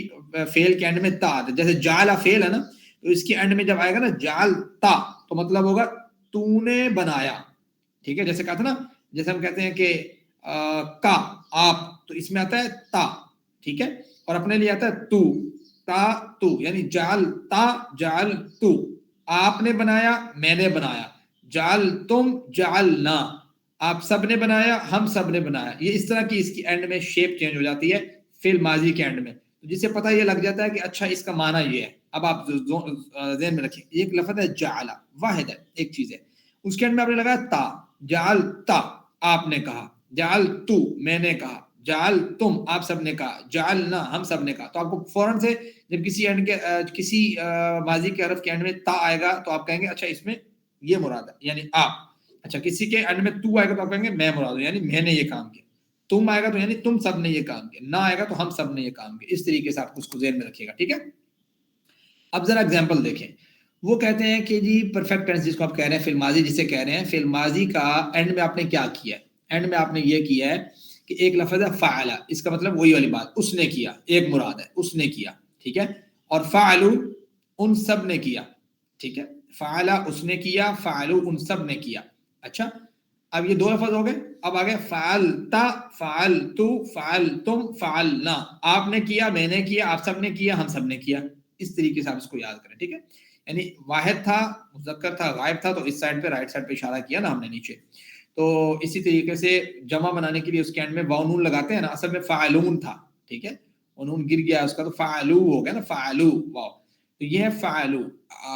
فعل کے اینڈ میں تا آتا ہے. جیسے جعل فعل ہے نا، تو اس کے اینڈ میں جب آئے گا نا جعل تا، تو مطلب ہوگا تو نے بنایا، ٹھیک ہے. جیسے کہا تھا نا، جیسے ہم کہتے ہیں کہ کا آپ، تو اس میں آتا ہے تا، ٹھیک ہے، اور اپنے لیے آتا ہے تو، تا تو، یعنی جعل تا جعل تو، آپ نے بنایا میں نے بنایا، جعل تم جعلنا، آپ سب نے بنایا ہم سب نے بنایا. یہ اس طرح کی اس کی اینڈ میں شیپ چینج ہو جاتی ہے فعل ماضی کے اینڈ میں. تو جسے پتہ یہ لگ جاتا ہے کہ اچھا اس کا معنی یہ ہے. اب آپ ذہن میں رکھیں ایک لفظ ہے جعل، واحد ہے، ایک چیز ہے، اس کے اندر آپ نے لگایا تا، جعلتا آپ نے کہا، جعلتو میں نے کہا، جعلتم آپ سب نے کہا، جعلنا ہم سب نے کہا. تو آپ کو فوراً سے جب کسی ماضی کے حرف کے اینڈ میں تا آئے گا تو آپ کہیں گے اچھا اس میں یہ مراد ہے یعنی آپ. اچھا کسی کے اینڈ میں تو آئے گا تو آپ کہیں گے میں مراد ہوں یعنی میں نے یہ کام کیا. تم آئے گا تو یعنی تم سب نے یہ کام کیا، نہ آئے گا تو ہم سب نے یہ کام کیا. اس طریقے سے آپ اس کو ذہن میں رکھیے گا. ٹھیک ہے. اب ذرا اگزامپل دیکھیں. وہ کہتے ہیں کہ جی پرفیکٹ ٹینس جس کو آپ کہہ رہے ہیں، فی الماضی جسے کہہ رہے ہیں، فی الماضی کا اینڈ میں آپ نے کیا کیا ہے؟ اینڈ میں آپ نے یہ کیا ہے کہ ایک لفظ ہے فعل، اس کا مطلب وہی والی بات، اس نے کیا، ایک مراد ہے اس نے کیا. ٹھیک ہے. اور فعلوا ان سب نے کیا. ٹھیک ہے. فعل اس نے کیا، فعلوا ان سب نے کیا. اچھا اب یہ دو لفظ ہو گئے. اب آگے فعلتا، فعلتو، فعلتم، فعلنا آپ نے کیا، میں نے کیا، آپ سب نے کیا، ہم سب نے کیا. اس طریقے سے آپ اس کو یاد کریں. ٹھیک ہے. یعنی واحد تھا، مذکر تھا، غائب تھا، تو اس سائڈ پہ رائٹ سائڈ پہ اشارہ کیا نا ہم نے نیچے. تو اسی طریقے سے جمع بنانے کے لیے اس کے اینڈ میں واو نون لگاتے ہیں نا، اصل میں فاعلون تھا. ٹھیک ہے. اور نون گر گیا اس کا تو فاعلو ہو گیا نا، فاعلو واو. تو یہ ہے فاعلو.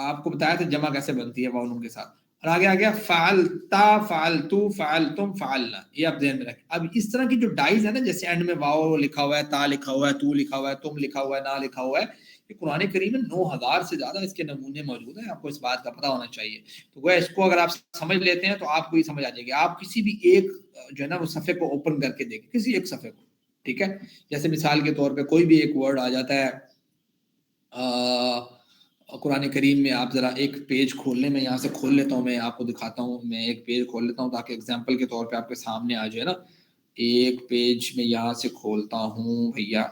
آپ کو بتایا تھا جمع کیسے بنتی ہے واو نون کے ساتھ. اور آگے آ گیا فعلتا، فعلتو، فعلتم، فعلنا. یہ آپ ذہن میں رکھیں. اب اس طرح کی جو ڈائز ہے نا، جیسے اینڈ میں واو لکھا ہوا ہے، تا لکھا ہوا ہے، تو لکھا ہوا ہے، تم لکھا ہوا ہے، نا لکھا ہوا ہے، یہ قرآن کریم میں 9000 سے زیادہ اس کے نمونے موجود ہیں. آپ کو اس بات کا پتہ ہونا چاہیے. تو وہ اس کو اگر آپ سمجھ لیتے ہیں تو آپ کو یہ سمجھ آ جائے گی. آپ کسی بھی ایک جو ہے نا وہ صفحے کو اوپن کر کے دیکھیں، کسی ایک صفحے کو. ٹھیک ہے. جیسے مثال کے طور پہ کوئی بھی ایک ورڈ آ جاتا ہے قرآن کریم میں، آپ ذرا ایک پیج کھول لیں. میں یہاں سے کھول لیتا ہوں، میں آپ کو دکھاتا ہوں. میں ایک پیج کھول لیتا ہوں تاکہ اگزامپل کے طور پہ آپ کے سامنے آ جائے نا. ایک پیج میں یہاں سے کھولتا ہوں بھیا،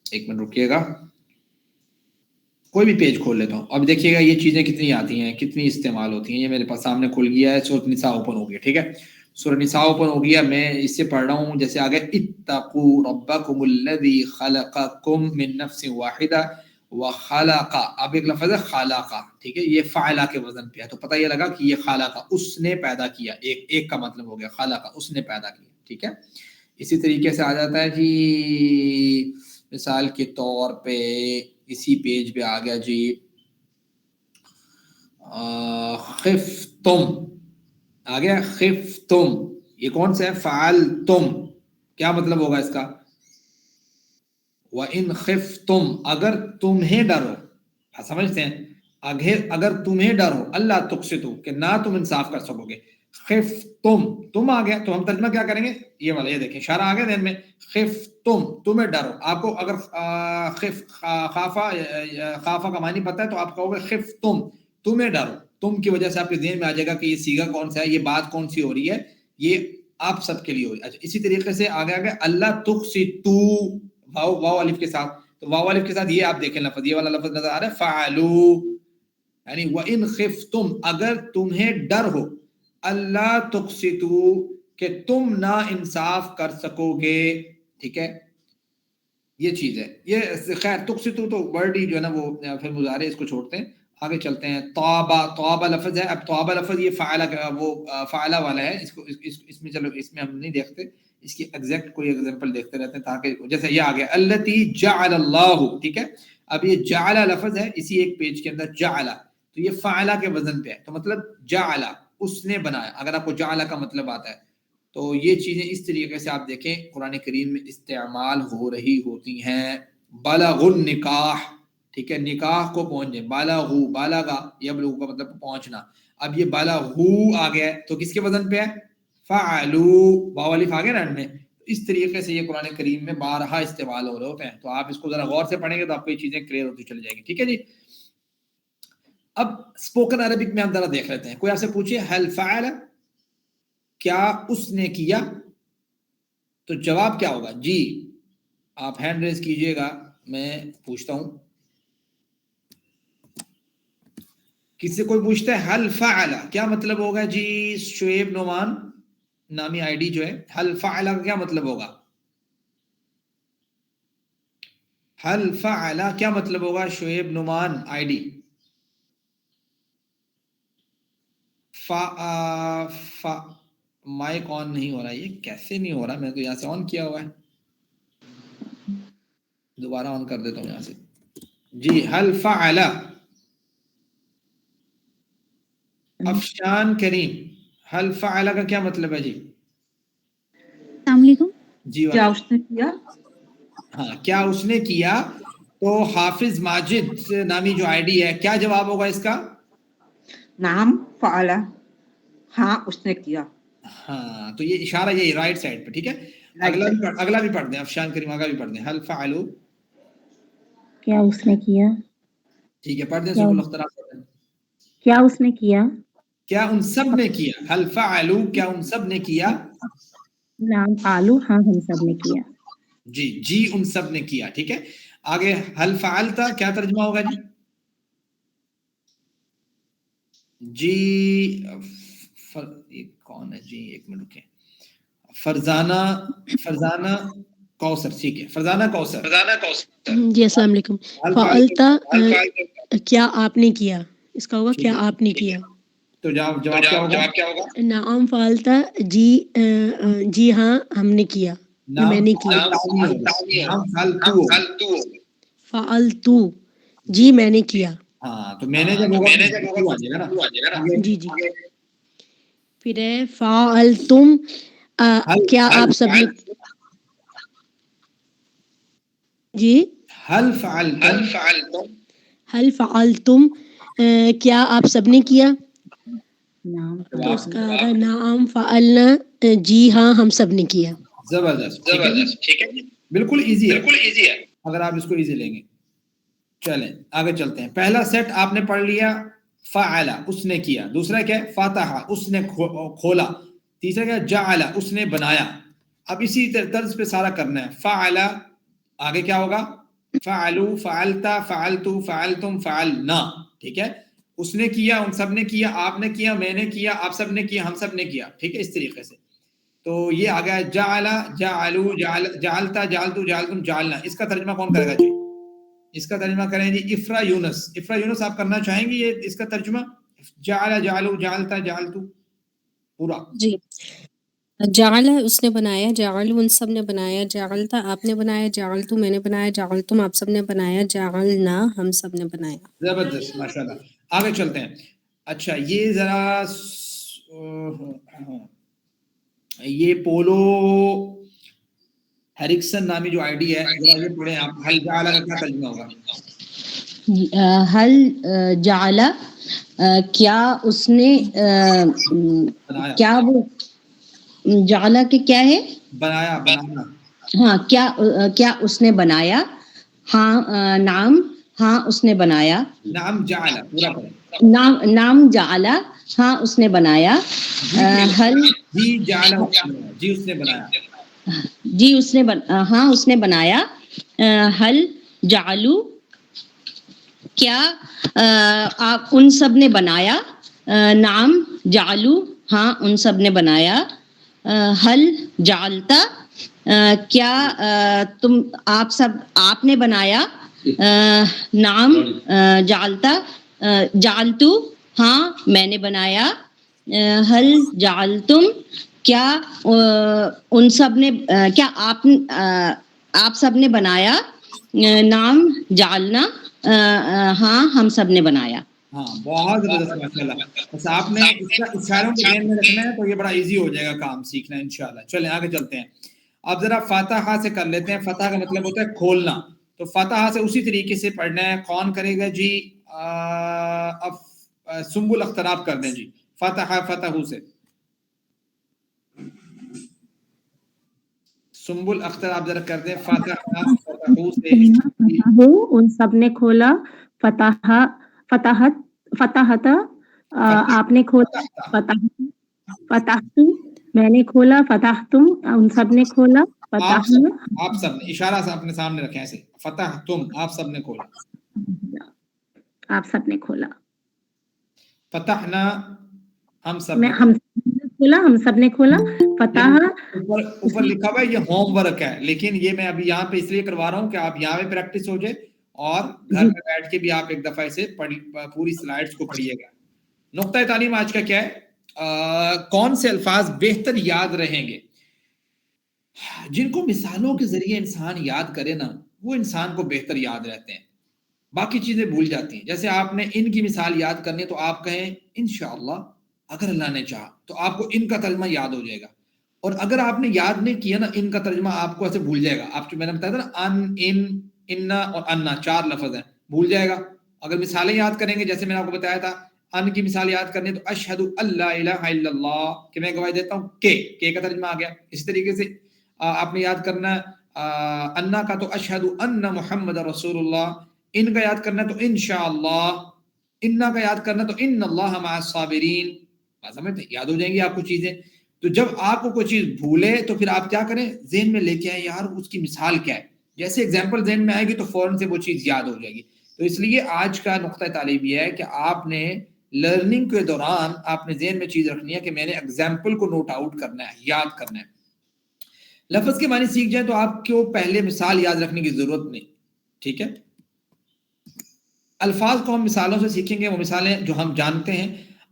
ایک منٹ رکیے گا. کوئی بھی پیج کھول لیتا ہوں. اب دیکھیے گا یہ چیزیں کتنی آتی ہیں، کتنی استعمال ہوتی ہیں. یہ میرے پاس سامنے کھل گیا ہے، سورۃ النساء اوپن ہو گیا. ٹھیک ہے. سورۃ النساء اوپن ہو گیا. میں اس سے پڑھ رہا ہوں. جیسے آگے اتقوا ربکم الذی خلقکم من نفس واحدہ وخلق، اب ایک لفظ ہے خلق. ٹھیک ہے. یہ فعلا کے وزن پہ ہے، تو پتہ یہ لگا کہ یہ خلق اس نے پیدا کیا. ایک کا مطلب ہو گیا خلق اس نے پیدا کیا. ٹھیک ہے. اسی طریقے سے آ جاتا ہے جی مثال کے طور پہ اسی پیج پہ آ گیا جی خفتم، آ گیا خفتم. یہ کون سا ہے؟ فعلتم. کیا مطلب ہوگا اس کا؟ وَإِنْ خِفْتُمْ اگر تمہیں ڈر ہو. سمجھتے ہیں؟ اگر تمہیں ڈر ہو، اللہ تقسطوا کہ نہ تم انصاف کر سکو گے. خفتم تم آ گیا تو ہم ترجمہ کیا کریں گے؟ یہ والا، یہ دیکھیں اشارہ آ گیا ذہن میں. خفتم تمہیں ڈر ہو. آپ کو اگر خافا کا معنی پتہ ہے تو آپ کہو گے خفتم تمہیں ڈر ہو. تم کی وجہ سے آپ کے ذہن میں آ جائے گا کہ یہ صیغہ کون سا ہے، یہ بات کون سی ہو رہی ہے، یہ آپ سب کے لیے ہو رہی ہے. اچھا اسی طریقے سے آگے آگے اللہ تقسطوا، واو الف کے ساتھ. تو واو الف کے ساتھ یہ آپ دیکھیں لفظ، یہ والا لفظ نظر آ رہا ہے فعلوا. یعنی وَإِنْ خِفْتُمْ اگر تمہیں ڈر ہو، اللہ تقسطوا کہ تم نا انصاف کر سکو گے. ٹھیک ہے. یہ چیز ہے. یہ خیر تقسطوا تو ورڈ ہی جو ہے نا وہ پھر مضارع، اس کو چھوڑتے ہیں، آگے چلتے ہیں. طابہ لفظ ہے. اب طابہ لفظ یہ فعلہ والا ہے. اس کو اس میں چلو اس میں ہم نہیں دیکھتے، اس کی ایگزیکٹ کوئی ایگزامپل دیکھتے رہتے ہیں تاکہ جیسے یہ آ گیا التی جعل اللہ. ٹھیک ہے. اب یہ جعل لفظ ہے اسی ایک پیج کے اندر جعل، تو یہ فعلہ کے وزن پہ ہے. تو مطلب جعل اس نے بنایا. اگر آپ کو جعل کا مطلب آتا ہے تو یہ چیزیں اس طریقے سے آپ دیکھیں قرآن کریم میں استعمال ہو رہی ہوتی ہیں. بلغ النکاح. ٹھیک ہے. نکاح کو پہنچے. بالغو، بالغا یبلغ کا مطلب پہنچنا. اب یہ بالغو آ گیا ہے تو کس کے وزن پہ ہے؟ فعلو، واو الف آ گیا نا میں. اس طریقے سے یہ قرآن کریم میں بارہا استعمال ہو رہے ہوتے ہیں. تو آپ اس کو ذرا غور سے پڑھیں گے تو آپ کو یہ چیزیں کلیئر ہوتی چلی جائیں گی. ٹھیک ہے جی. اب اسپوکن عربک میں ہم ذرا دیکھ لیتے ہیں. کوئی آپ سے پوچھے هل فعل، کیا اس نے کیا، تو جواب کیا ہوگا؟ جی آپ ہینڈ ریز کیجئے گا، میں پوچھتا ہوں. کسی سے کوئی پوچھتا ہے هل فعل کیا مطلب ہوگا؟ جی شعیب نعمان نامی آئی ڈی جو ہے، هل فعل کا کیا مطلب ہوگا؟ هل فعل کیا مطلب ہوگا؟ Shoaib Noman I D. Mic on نہیں ہو رہا. یہ کیسے نہیں ہو رہا؟ میں تو یہاں سے آن کیا ہوا ہے. دوبارہ آن کر دیتا ہوں یہاں سے جی. حل فعل افشان کریم, حل فعل کا کیا مطلب ہے جی؟ السلام علیکم. جی کیا اس نے کیا؟ ہاں, کیا اس نے کیا. تو حافظ ماجد نامی جو آئی ڈی ہے, کیا جواب ہوگا اس کا؟ نام فعل, ہاں اس نے کیا. ہاں, تو یہ اشارہ یہ رائٹ سائڈ پہ, ٹھیک ہے. اگلا بھی پڑھ دیں, افشان کریم اگلا بھی پڑھ دیں. حل فعلوا, کیا اس نے کیا. ٹھیک ہے, پڑھ دیں. سب الاختلاف پڑھ دیں. کیا اس نے کیا. کیا ان سب نے کیا. حل فعلوا, کیا ان سب نے کیا. نام فعلوا, ہاں ہم سب نے کیا. جی جی ان سب نے کیا, ٹھیک ہے. آگے حل فعلتا, کیا ترجمہ ہوگا جی؟ جی کون ہے جی, ایک منٹ رکیں. فرزانہ کوثر, ٹھیک ہے, فرزانہ کوثر. جی السلام علیکم. فعلتا کیا آپ نے کیا, اس کا ہوگا کیا آپ نے کیا. تو جواب کیا ہوگا؟ نعم فعلتا, جی جی ہاں ہم نے کیا, میں نے کیا. فعلتو, جی میں نے کیا. ہاں, تو میں نے جب ہوگا نا. جی جی. پھر ہے فعلتم, کیا آپ سب نے. جی حل فعلتم, کیا آپ سب نے کیا. نام تو اس کا آگا نعم فعلنا, جی ہاں ہم سب نے کیا. زبردست, ٹھیک ہے, بالکل ایزی ہے اگر آپ اس کو ایزی لیں گے. چلیں آگے چلتے ہیں. پہلا سیٹ آپ نے پڑھ لیا, فعل اس نے کیا. دوسرا کیا ہے؟ فتح اس نے کھولا. تیسرا کیا ہے؟ جعل اس نے بنایا. اب اسی طرز پہ سارا کرنا ہے. فعل, آگے کیا ہوگا؟ فعلوا, فعلتا, فعلتو, فعلتم, فعلنا, ٹھیک ہے. اس نے کیا, ان سب نے کیا, آپ نے کیا, میں نے کیا, آپ سب نے کیا, ہم سب نے کیا, ٹھیک ہے, اس طریقے سے. تو یہ آ گیا جعل, جعلوا, جعلتا, جعلتو, جعلتم, جعلنا. اس کا ترجمہ کون کرے گا جی؟ اس کا ترجمہ کریں جی افرا یونس آپ کرنا چاہیں گے یہ اس کا ترجمہ؟ جعل, جعلوا, جعلتا, جعلتو, پورا. جی. جعل اس نے بنایا, جعلوا ان سب نے بنایا, جعلتا آپ نے بنایا, جعلتو میں نے بنایا, جعلتم آپ سب نے بنایا, جعلنا ہم سب نے بنایا. زبردست, ماشاءاللہ. آگے چلتے ہیں. اچھا یہ ذرا یہ پولو ہیرکسن نامی جو آئی ڈی ہے, ذرا یہ پڑھیں آپ. حل جعل کا کیا ترجمہ ہوگا؟ حل جعل, کیا اس نے کیا وہ جعل کے کیا ہے؟ بنایا. ہاں, کیا اس نے بنایا. ہاں نام, ہاں اس نے بنایا. نام جعل, پورا پڑھیں. نام جعل, ہاں اس نے بنایا. حل جی جعل, جی اس نے بنایا. جی اس نے ہاں اس نے بنایا. حل جعلو, کیا آپ ان سب نے بنایا. نام جعلو, ہاں ان سب نے بنایا. حل جعلتا, کیا تم آپ نے بنایا. نام جعلتا, جعلتو, ہاں میں نے بنایا. حل جعلتم, کیا ان سب نے, کیا آپ سب نے بنایا. نام جعلنا, ہاں ہم سب نے بنایا. ہاں بہت زبردست, ماشاءاللہ. بس آپ نے اس کا اشاروں کو ذہن میں رکھنا ہے تو یہ بڑا ایزی ہو جائے گا کام سیکھنا انشاءاللہ. چلیں آگے چلتے ہیں. اب ذرا فاتحہ سے کر لیتے ہیں. فتح کا مطلب ہوتا ہے کھولنا, تو فاتحہ سے اسی طریقے سے پڑھنا ہے. کون کرے گا جی؟ سنبل اختراب کر دیں جی. فتح سے سنبل اختر آپ ذرا کر دیں. فتح سے ان سب نے کھولا. فتحت آپ نے کھولا. فتحت میں نے کھولا. فتحتم ان سب نے کھولا. آپ سب نے, اشارہ سے اپنے سامنے رکھیں ایسے. فتحتم آپ سب نے کھولا. آپ سب نے کھولا. فتحنا ہم سب نے کھولا. ہم سب نے کھولا. فتح اوپر لکھا ہوا ہے یہ ہوم ورک ہے, لیکن یہ میں ابھی یہاں پہ اس لیے کروا رہا ہوں کہ آپ یہاں پہ پریکٹس ہو جائے اور گھر میں بیٹھ کے بھی آپ ایک دفعہ اسے پوری سلائیڈز کو پڑھیے گا. نقطہ تعلیم آج کا کیا ہے؟ کون سے الفاظ بہتر یاد رہیں گے؟ جن کو مثالوں کے ذریعے انسان یاد کرے نا, وہ انسان کو بہتر یاد رہتے ہیں، باقی چیزیں بھول جاتی ہیں. جیسے آپ نے ان کی مثال یاد کرنی ہے تو آپ کہیں انشاءاللہ اگر اللہ نے چاہا، تو آپ کو ان کا ترجمہ یاد ہو جائے گا. اور اگر آپ نے یاد نہیں کیا نا ان کا ترجمہ، آپ کو ایسے بھول جائے گا. آپ جو میں نے بتایا تھا نا ان، ان، انا اور انا 4 لفظ ہیں، بھول جائے گا. اگر مثالیں یاد کریں گے، جیسے میں نے آپ کو بتایا تھا ان کی مثال یاد کرنی ہے تو اشہد اللہ الہ الا اللہ، کہ میں گواہی دیتا ہوں کہ کا ترجمہ آ گیا. اسی طریقے سے آپ نے یاد کرنا انا کا تو اشہد ان محمد رسول اللہ، ان کا یاد کرنا تو انشاءاللہ، انا کا یاد کرنا تو ان اللہ مع الصابرین. بات سمجھتے ہیں؟ یاد ہو جائیں گی آپ کو چیزیں. تو جب آپ کو کوئی چیز بھولے تو پھر آپ کیا کریں، ذہن میں لے کے آئیں یار اس کی مثال کیا ہے، جیسے ایگزامپل ذہن میں آئے گی تو فوراً سے وہ چیز یاد ہو جائے گی. تو اس لیے آج کا نقطہ تعلیم یہ ہے کہ آپ نے لرننگ کے دوران آپ نے ذہن میں چیز رکھنی ہے کہ میں نے ایگزامپل کو نوٹ آؤٹ کرنا ہے، یاد کرنا ہے. لفظ کے معنی سیکھ جائیں تو آپ کو پہلے مثال یاد رکھنے کی ضرورت نہیں. ٹھیک ہے، الفاظ کو ہم مثالوں سے سیکھیں گے، وہ مثالیں جو ہم جانتے ہیں.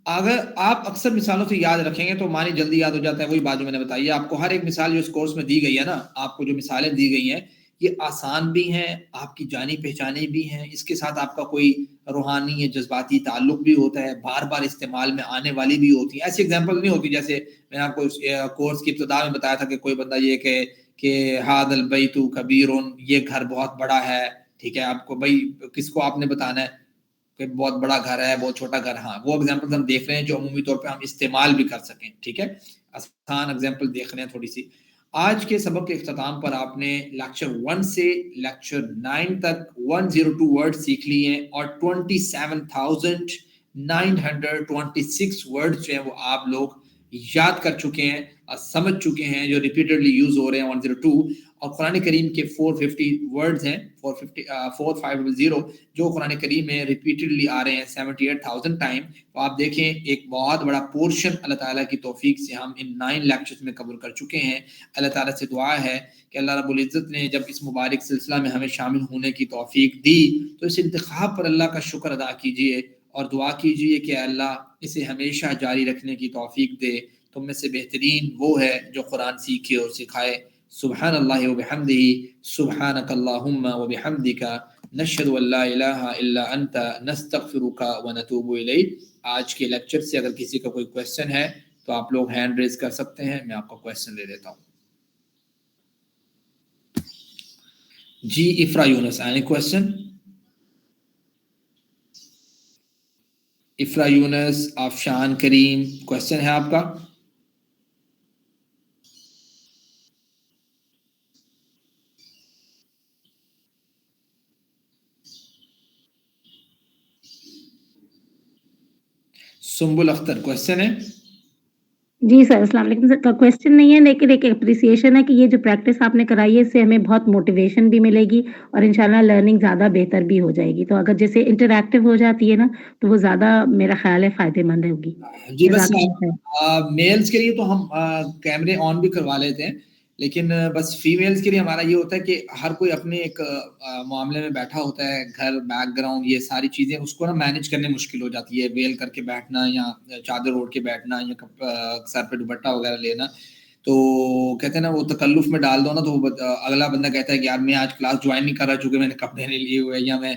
اگر آپ اکثر مثالوں سے یاد رکھیں گے تو معنی جلدی یاد ہو جاتا ہے. وہی بات جو میں نے بتائی ہے آپ کو، ہر ایک مثال جو اس کورس میں دی گئی ہے نا، آپ کو جو مثالیں دی گئی ہیں یہ آسان بھی ہیں، آپ کی جانی پہچانی بھی ہیں، اس کے ساتھ آپ کا کوئی روحانی یا جذباتی تعلق بھی ہوتا ہے، بار بار استعمال میں آنے والی بھی ہوتی ہیں. ایسی ایگزامپل نہیں ہوتی جیسے میں نے آپ کو کورس کی ابتدا میں بتایا تھا کہ کوئی بندہ یہ کہ ہاد البیت کبیر، یہ گھر بہت بڑا ہے. ٹھیک ہے، آپ کو بھائی کس کو آپ نے بتانا ہے کہ بہت بڑا گھر ہے، بہت چھوٹا گھر. ہاں، وہ ایگزامپل ہم دیکھ رہے ہیں جو عمومی طور پہ ہم استعمال بھی کر سکیں. ٹھیک ہے، آسان ایگزامپل دیکھ رہے ہیں تھوڑی سی. آج کے سبق کے اختتام پر آپ نے لیکچر 1 سے لیکچر 9 تک 102 ورڈ سیکھ لیے ہیں اور 27,926 ورڈ جو ہیں وہ آپ لوگ یاد کر چکے ہیں اور سمجھ چکے ہیں، جو ریپیٹڈلی یوز ہو رہے ہیں 102. اور قرآن کریم کے 450 ورڈز ہیں، 4500 جو قرآن کریم میں ریپیٹڈلی آ رہے ہیں 78,000 ٹائم. تو آپ دیکھیں ایک بہت بڑا پورشن اللہ تعالیٰ کی توفیق سے ہم ان 9 لیکچرز میں کور کر چکے ہیں. اللہ تعالیٰ سے دعا ہے کہ اللہ رب العزت نے جب اس مبارک سلسلہ میں ہمیں شامل ہونے کی توفیق دی تو اس انتخاب پر اللہ کا شکر ادا کیجئے اور دعا کیجئے کہ اللہ اسے ہمیشہ جاری رکھنے کی توفیق دے. تم میں سے بہترین وہ ہے جو قرآن سیکھے اور سکھائے. سبحان اللہ وبحمدہ، سبحانک اللہم وبحمدک، نشہد ان لا الہ الا انت، نستغفرک ونتوب الیک. آج کے لیکچر سے اگر کسی کا کوئی کویسچن ہے تو آپ لوگ ہینڈ ریز کر سکتے ہیں، میں آپ کا کویسچن لے لیتا ہوں. جی افرا یونس، اینی کویسچن؟ افرا یونس، آفشان کریم، کویسچن ہے آپ کا؟ سنبل اختر، کویسچن ہے؟ جی سر، السلام علیکم سر. کویسچن نہیں ہے لیکن ایک اپریسیشن ہے کہ یہ جو پریکٹس آپ نے کرائی ہے اس سے ہمیں بہت موٹیویشن بھی ملے گی اور انشاءاللہ لرننگ زیادہ بہتر بھی ہو جائے گی. تو اگر جیسے انٹریکٹیو ہو جاتی ہے نا تو وہ زیادہ میرا خیال ہے فائدے مند ہوگی. جی بس میلز کے لیے تو ہم کیمرے آن بھی کروا لیتے ہیں، لیکن بس فیمیلز کے لیے ہمارا یہ ہوتا ہے کہ ہر کوئی اپنے ایک معاملے میں بیٹھا ہوتا ہے، گھر، بیک گراؤنڈ، یہ ساری چیزیں اس کو نا مینیج کرنے مشکل ہو جاتی ہے. ویل کر کے بیٹھنا یا چادر اوڑھ کے بیٹھنا یا سر پہ دوپٹہ وغیرہ لینا، تو کہتے ہیں نا وہ تکلف میں ڈال دو نا تو اگلا بندہ کہتا ہے کہ یار میں آج کلاس جوائن نہیں کر رہا چونکہ میں نے کپڑے نہیں لیے ہوئے یا میں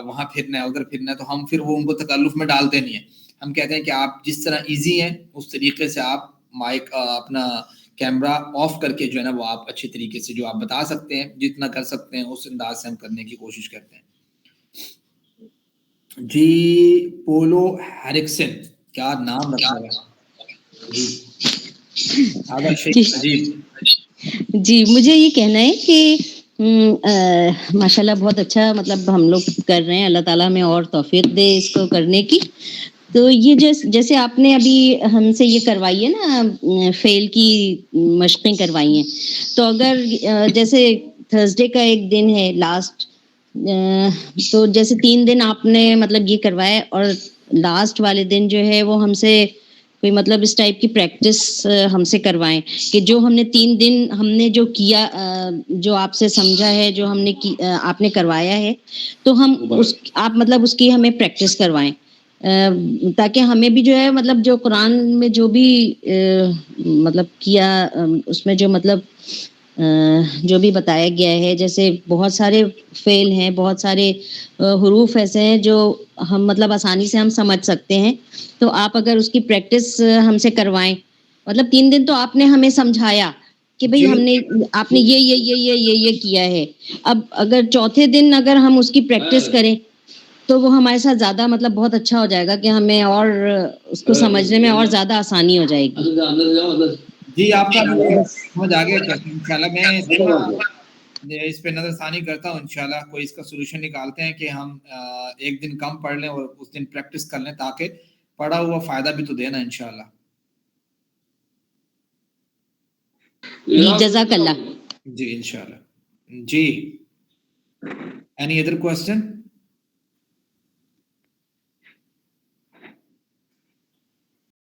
وہاں پھرنا ہے ادھر پھرنا ہے. تو ہم پھر وہ ان کو تکلف میں ڈالتے نہیں ہیں. ہم کہتے ہیں کہ آپ جس طرح ایزی ہیں اس طریقے سے آپ مائک اپنا کیمرہ آف کر کے جو ہے نا وہ آپ اچھی طریقے سے جو آپ بتا سکتے ہیں جتنا کر سکتے ہیں اس انداز سے ہم کرنے کی کوشش کرتے ہیں. جی پولو ہیرکسن، کیا نام رکھا ہے جی مجھے یہ کہنا ہے کہ ماشاءاللہ بہت اچھا مطلب ہم لوگ کر رہے ہیں. اللہ تعالیٰ ہمیں اور توفیق دے اس کو کرنے کی. تو یہ جیسے آپ نے ابھی ہم سے یہ کروائی ہے نا فیل کی مشقیں کروائی ہیں، تو اگر جیسے تھرسڈے کا ایک دن ہے لاسٹ، تو جیسے 3 دن آپ نے مطلب یہ کروایا اور لاسٹ والے دن جو ہے وہ ہم سے کوئی مطلب اس ٹائپ کی پریکٹس ہم سے کروائیں کہ جو ہم نے 3 دن ہم نے جو کیا، جو آپ سے سمجھا ہے، جو ہم نے آپ نے کروایا ہے، تو ہم آپ مطلب اس کی ہمیں پریکٹس کروائیں تاکہ ہمیں بھی جو ہے مطلب جو قرآن میں جو بھی مطلب کیا اس میں جو مطلب جو بھی بتایا گیا ہے. جیسے بہت سارے فعل ہیں, بہت سارے حروف ایسے ہیں جو ہم مطلب آسانی سے ہم سمجھ سکتے ہیں. تو آپ اگر اس کی پریکٹس ہم سے کروائیں, مطلب 3 دن تو آپ نے ہمیں سمجھایا کہ بھئی آپ نے یہ کیا ہے. اب اگر چوتھے دن اگر ہم اس کی پریکٹس کریں تو وہ ہمارے ساتھ زیادہ مطلب بہت اچھا ہو جائے گا کہ ہمیں اور اس کو سمجھنے میں اور زیادہ آسانی ہو جائے گی. جی آپ کا سمجھ آ گیا انشاءاللہ. میں اس پہ نظر ثانی کرتا ہوں, انشاءاللہ کوئی اس کا سولوشن نکالتے ہیں کہ ہم ایک دن کم پڑھ لیں اور اس دن پریکٹس کر لیں تاکہ پڑھا ہوا فائدہ بھی تو دینا انشاءاللہ. جزاک اللہ. جی انشاءاللہ. جی اینی ادر کوسچن؟